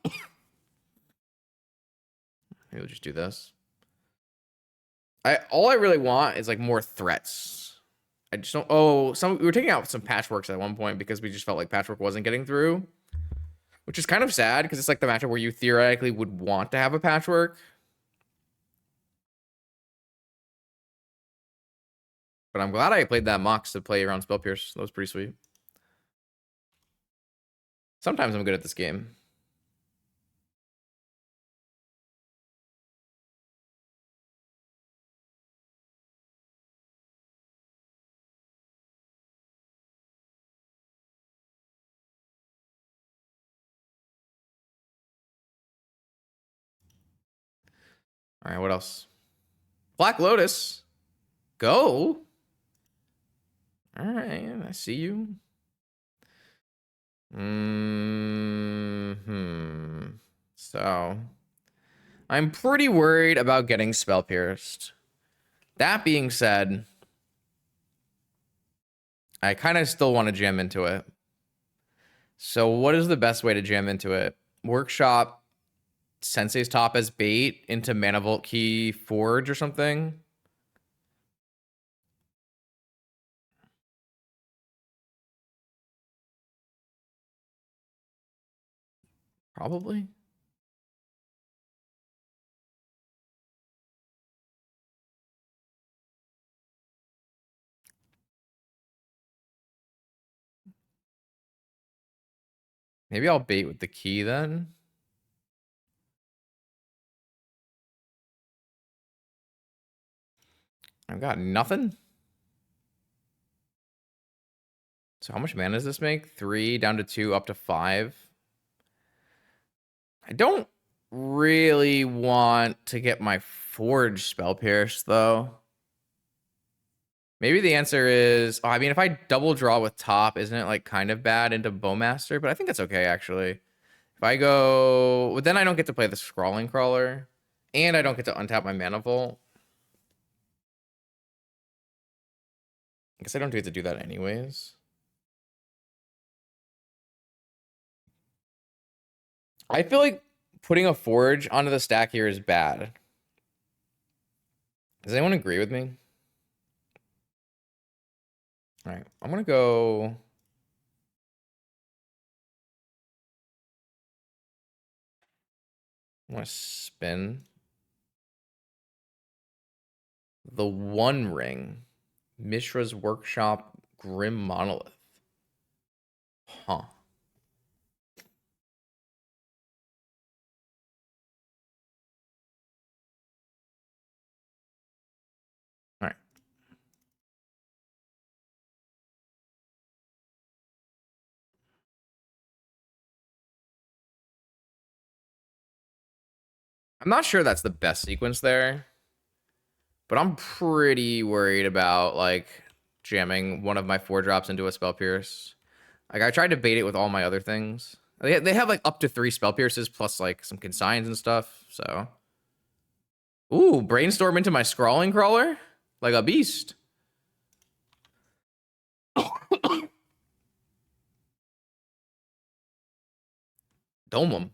we'll just do this. All I really want is, like, more threats. I just don't... Oh, we were taking out some Patchworks at one point because we just felt like Patchwork wasn't getting through. Which is kind of sad because it's like the matchup where you theoretically would want to have a Patchwork. But I'm glad I played that Mox to play around Spell Pierce. That was pretty sweet. Sometimes I'm good at this game. All right, what else? Black Lotus. Go. All right, I see you. So, I'm pretty worried about getting Spell Pierced. That being said, I kind of still want to jam into it. So what is the best way to jam into it? Workshop Sensei's Top as bait into Mana Vault Key Forge or something? Probably. Maybe I'll bait with the key then. I've got nothing. So how much mana does this make? 3 down to 2 up to 5. I don't really want to get my Forge Spell Pierce though. Maybe the answer is, I mean, if I double draw with top, isn't it like kind of bad into Bowmaster? But I think that's okay actually. If I go, well, then I don't get to play the Scrawling Crawler, and I don't get to untap my Mana Vault. I guess I don't get to do that anyways. I feel like putting a Forge onto the stack here is bad. Does anyone agree with me? All right, I'm gonna go. I'm gonna spin the One Ring, Mishra's Workshop, Grim Monolith. Huh. All right. I'm not sure that's the best sequence there, but I'm pretty worried about like jamming one of my 4-drops into a Spell Pierce. Like I tried to bait it with all my other things. They have like up to 3 Spell Pierces plus like some consigns and stuff. So Ooh, brainstorm into my scrawling crawler? Like a beast. Dome them.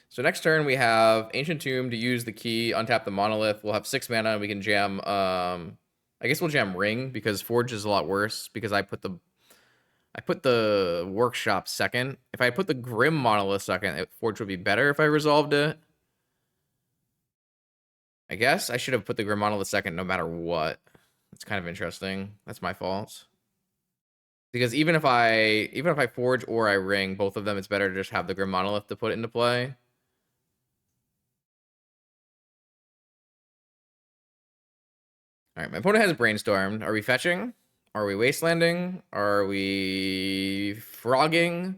So next turn we have Ancient Tomb to use the key, untap the Monolith. We'll have 6 mana and we can jam, I guess we'll jam Ring because Forge is a lot worse because I put the Workshop second. If I put the Grim Monolith second, Forge would be better if I resolved it. I guess I should have put the Grim Monolith second no matter what. It's kind of interesting. That's my fault. Because even if I Forge or I Ring, both of them, it's better to just have the Grim Monolith to put into play. All right, my opponent has Brainstormed. Are we fetching? Are we wastelanding? Are we frogging?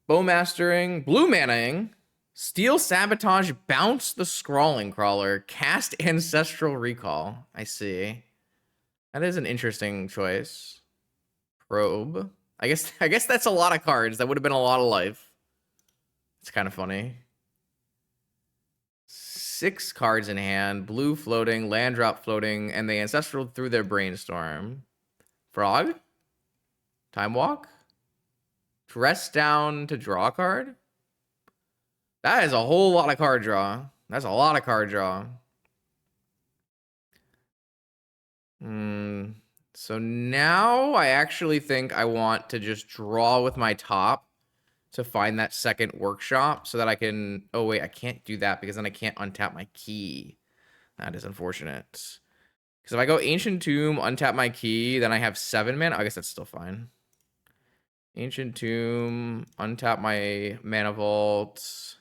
Bowmastering? Blue manaing? Steal, sabotage, bounce the scrawling crawler, cast ancestral recall. I see. That is an interesting choice. Probe. I guess that's a lot of cards. That would have been a lot of life. It's kind of funny. 6 cards in hand, blue floating, land drop floating, and the ancestral through their brainstorm. Frog? Time walk? Dress down to draw a card? That is a whole lot of card draw. That's a lot of card draw. So now I actually think I want to just draw with my top to find that second workshop so that I can... Oh, wait, I can't do that because then I can't untap my key. That is unfortunate. Because if I go Ancient Tomb, untap my key, then I have 7 mana. I guess that's still fine. Ancient Tomb, untap my Mana Vault.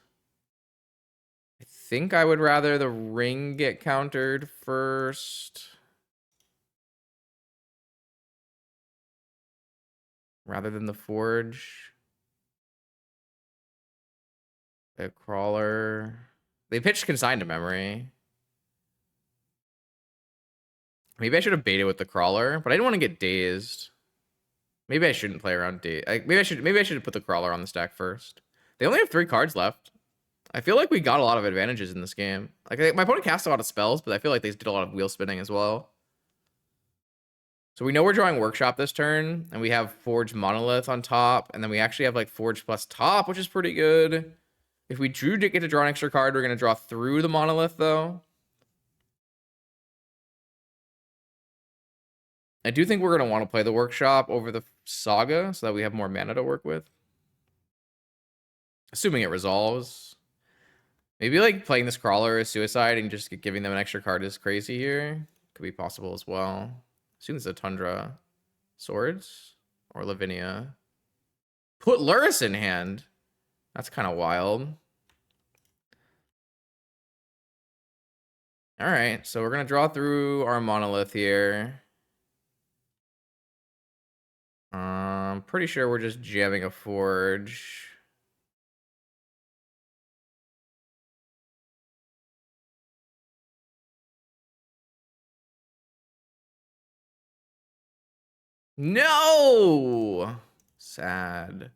I think I would rather the Ring get countered first. Rather than the Forge. The Crawler. They pitched Consigned to Memory. Maybe I should have baited with the Crawler, but I didn't want to get dazed. Maybe I shouldn't play around dazed. Maybe I should have put the Crawler on the stack first. They only have 3 cards left. I feel like we got a lot of advantages in this game. Like my opponent cast a lot of spells, but I feel like they did a lot of wheel spinning as well. So we know we're drawing Workshop this turn, and we have Forge Monolith on top, and then we actually have like Forge plus top, which is pretty good. If we get to draw an extra card, we're going to draw through the Monolith, though. I do think we're going to want to play the Workshop over the Saga so that we have more mana to work with. Assuming it resolves. Maybe like playing this Crawler as Suicide and just giving them an extra card is crazy here. Could be possible as well. Assume it's a Tundra. Swords or Lavinia. Put Lurrus in hand. That's kind of wild. All right, so we're going to draw through our Monolith here. I'm pretty sure we're just jamming a Forge. No! Sad.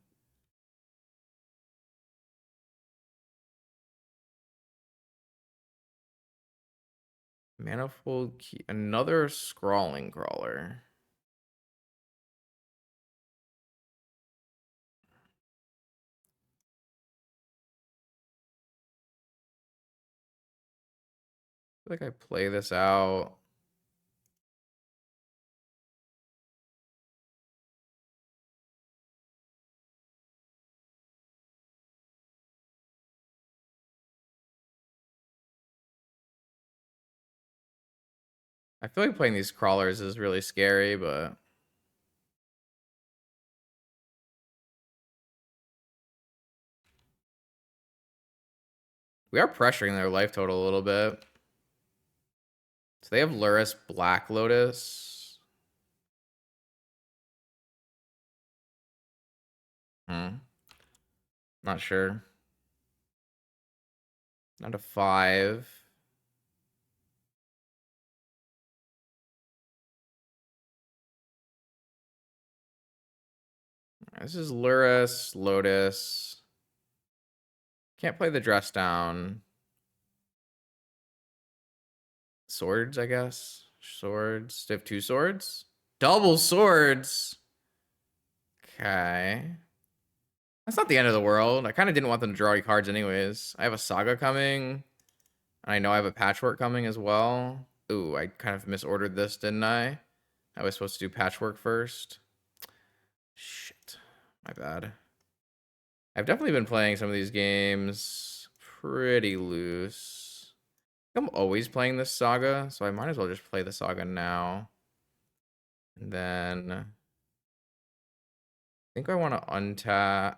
Manifold key. Another Scrawling Crawler. I feel like I play this out. I feel like playing these crawlers is really scary, but we are pressuring their life total a little bit. So they have Lurrus, Black Lotus. Not sure. Not a 5. This is Lurrus, Lotus. Can't play the dress down. Swords, I guess. Swords. They have 2 swords. Double swords. Okay. That's not the end of the world. I kind of didn't want them to draw any cards anyways. I have a Saga coming. I know I have a Patchwork coming as well. Ooh, I kind of misordered this, didn't I? I was supposed to do Patchwork first. Shit. My bad. I've definitely been playing some of these games pretty loose. I'm always playing this Saga, so I might as well just play the Saga now. And then I think I want to untap.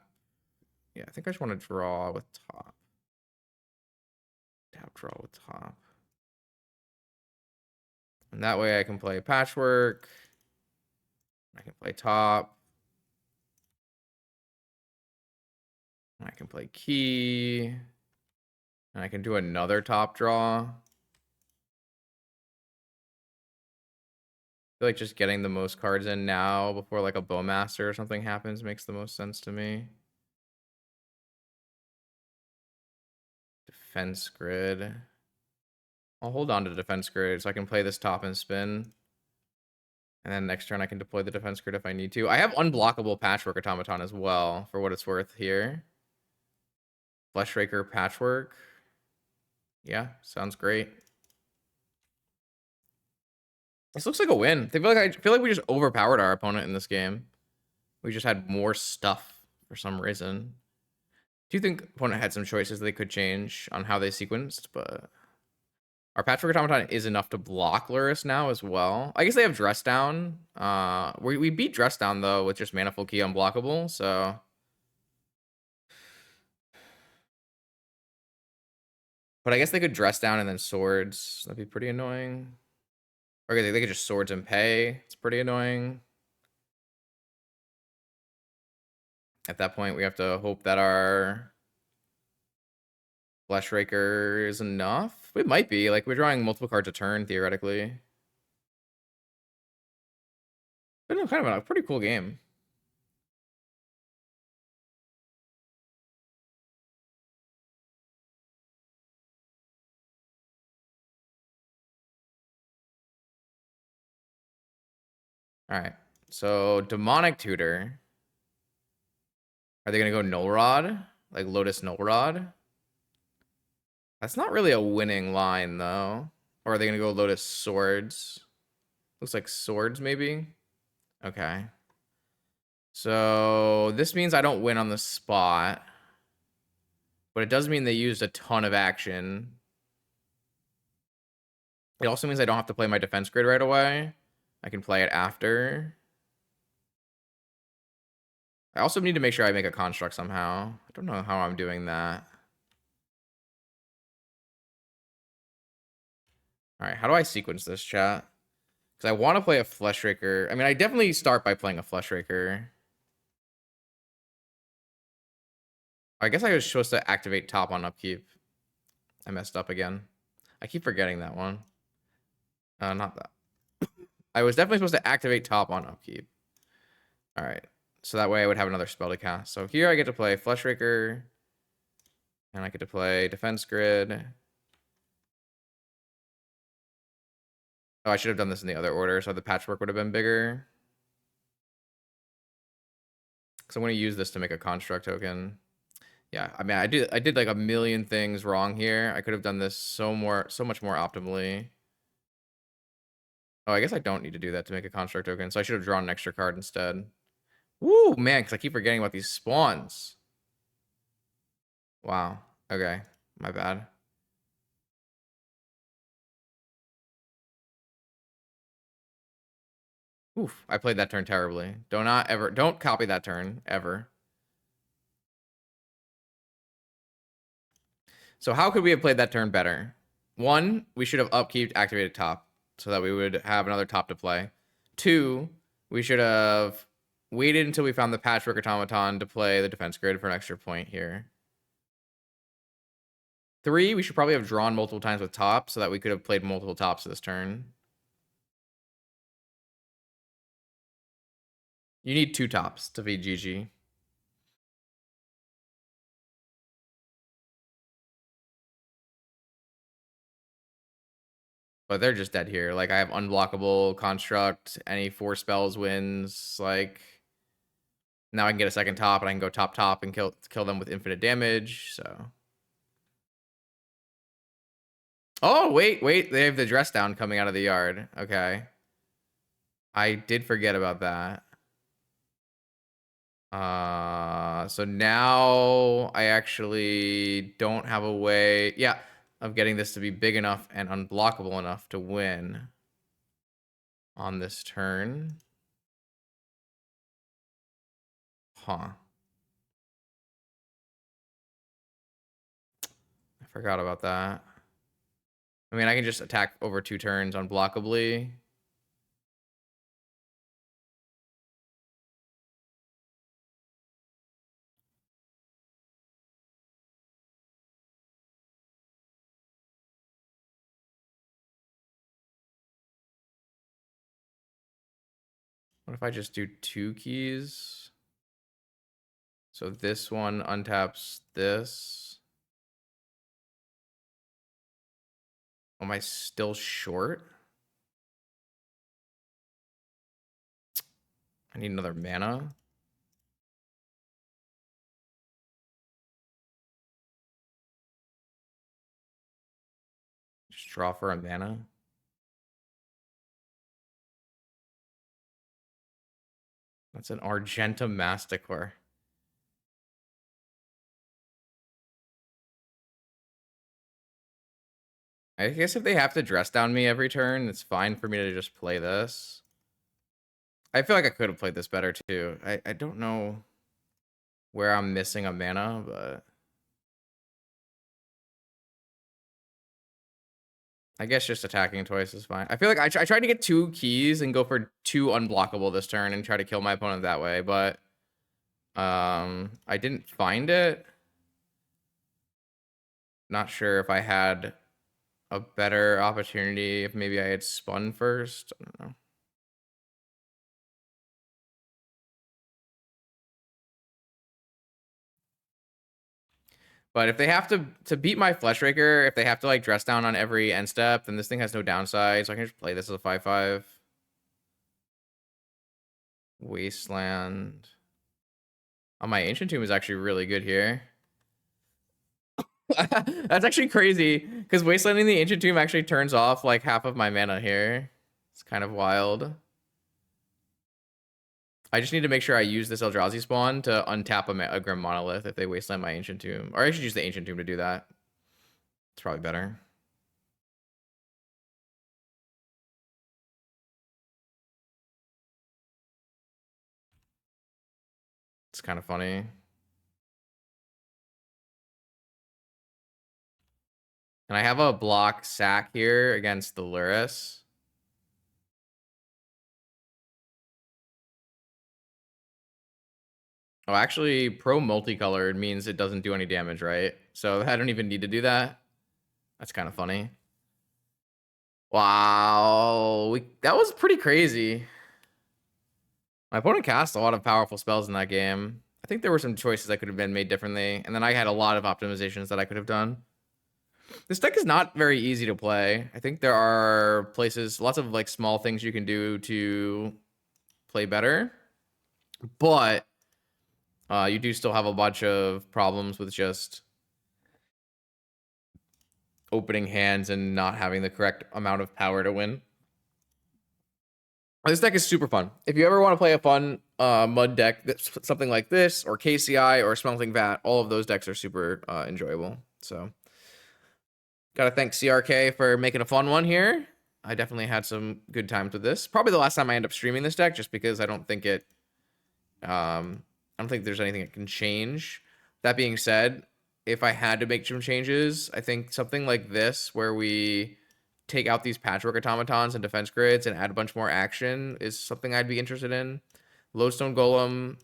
Yeah, I think I just want to draw with top. Tap draw with top. And that way I can play Patchwork. I can play top. I can play key. And I can do another top draw. I feel like just getting the most cards in now before like a Bowmaster or something happens makes the most sense to me. Defense grid. I'll hold on to defense grid so I can play this top and spin. And then next turn I can deploy the defense grid if I need to. I have unblockable Patchwork Automaton as well, for what it's worth here. Fleshraker Patchwork. Yeah, sounds great. This looks like a win. I feel like we just overpowered our opponent in this game. We just had more stuff for some reason. Do you think opponent had some choices they could change on how they sequenced? But our Patchwork Automaton is enough to block Lurrus now as well. I guess they have Dress Down. We beat Dress Down though with just Manifold Key unblockable. So, but I guess they could Dress Down and then Swords. That'd be pretty annoying. Or they could just Swords and pay. It's pretty annoying. At that point, we have to hope that our Fleshraker is enough. It might be. Like, we're drawing multiple cards a turn, theoretically. But no, kind of a pretty cool game. All right. So, Demonic Tutor. Are they going to go Null Rod? Like Lotus Null Rod? That's not really a winning line, though. Or are they going to go Lotus Swords? Looks like Swords, maybe? Okay. So, this means I don't win on the spot. But it does mean they used a ton of action. It also means I don't have to play my defense grid right away. I can play it after. I also need to make sure I make a construct somehow. I don't know how I'm doing that. All right, how do I sequence this, chat? Because I want to play a Fleshraker. I mean, I definitely start by playing a Fleshraker. I guess I was supposed to activate top on upkeep. I messed up again. I keep forgetting that one. Not that. I was definitely supposed to activate top on upkeep. All right. So that way I would have another spell to cast. So here I get to play Fleshraker. And I get to play Defense Grid. Oh, I should have done this in the other order, so the Patchwork would have been bigger. Because I'm going to use this to make a construct token. Yeah, I mean, I did like a million things wrong here. I could have done this so much more optimally. Oh, I guess I don't need to do that to make a construct token, so I should have drawn an extra card instead. Woo, man, because I keep forgetting about these spawns. Wow. Okay, my bad. Oof, I played that turn terribly. Don't copy that turn, ever. So how could we have played that turn better? One, we should have upkeep activated top so that we would have another top to play. Two, we should have waited until we found the Patchwork Automaton to play the defense grid for an extra point here. Three, we should probably have drawn multiple times with top so that we could have played multiple tops this turn. You need 2 tops to be GG. But they're just dead here. Like, I have unblockable, construct, any 4 spells wins. Like, now I can get a second top, and I can go top and kill them with infinite damage. So, oh wait, they have the dress down coming out of the yard. Okay, I did forget about that. So now I actually don't have a way, yeah, of getting this to be big enough and unblockable enough to win on this turn. Huh. I forgot about that. I mean, I can just attack over 2 turns unblockably. What if I just do 2 keys? So this one untaps this. Am I still short? I need another mana. Just draw for a mana. That's an Argentum Masticore. I guess if they have to dress down me every turn, it's fine for me to just play this. I feel like I could have played this better too. I don't know where I'm missing a mana, but I guess just attacking twice is fine. I feel like I tried to get 2 keys and go for 2 unblockable this turn and try to kill my opponent that way, but I didn't find it. Not sure if I had a better opportunity, if maybe I had spun first. I don't know. But if they have to beat my Fleshraker, if they have to like dress down on every end step, then this thing has no downside. So I can just play this as a 5/5. Wasteland. Oh, my Ancient Tomb is actually really good here. That's actually crazy, because Wastelanding the Ancient Tomb actually turns off like half of my mana here. It's kind of wild. I just need to make sure I use this Eldrazi spawn to untap a Grim Monolith if they Wasteland my Ancient Tomb. Or I should use the Ancient Tomb to do that. It's probably better. It's kind of funny. And I have a block sack here against the Lurrus. Oh, actually, pro multicolored means it doesn't do any damage, right? So I don't even need to do that. That's kind of funny. Wow, that was pretty crazy. My opponent cast a lot of powerful spells in that game. I think there were some choices that could have been made differently, and then I had a lot of optimizations that I could have done. This deck is not very easy to play. I think there are places, lots of like small things you can do to play better, but you do still have a bunch of problems with just opening hands and not having the correct amount of power to win. This deck is super fun. If you ever want to play a fun mud deck, that's something like this, or KCI, or Smelting Vat, all of those decks are super enjoyable. So, gotta thank CRK for making a fun one here. I definitely had some good times with this. Probably the last time I end up streaming this deck, just because I don't think it... I don't think there's anything it can change. That being said, if I had to make some changes, I think something like this, where we take out these patchwork automatons and defense grids and add a bunch more action, is something I'd be interested in. Lodestone Golem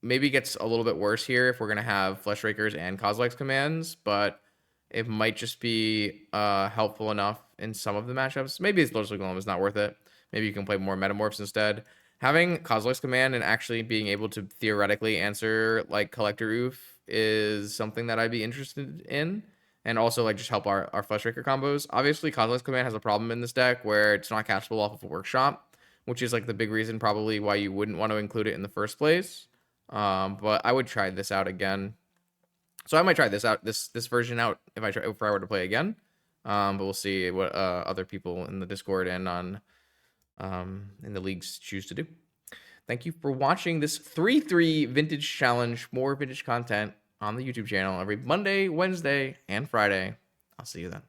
maybe gets a little bit worse here if we're going to have Fleshrakers and Kozilek's commands, but it might just be helpful enough in some of the matchups. Maybe this Lodestone Golem is not worth it. Maybe you can play more Metamorphs instead. Having Kozilek's command and actually being able to theoretically answer like Collector Oof is something that I'd be interested in. and also like just help our Fleshraker combos. Obviously, Cosmos Command has a problem in this deck where it's not castable off of a workshop, which is like the big reason probably why you wouldn't want to include it in the first place. But I would try this out again. So I might try this out, this version out if I were to play again. But we'll see what other people in the Discord and on in the leagues choose to do. Thank you for watching this 3-3 vintage challenge. More vintage content on the YouTube channel every Monday, Wednesday, and Friday. I'll see you then.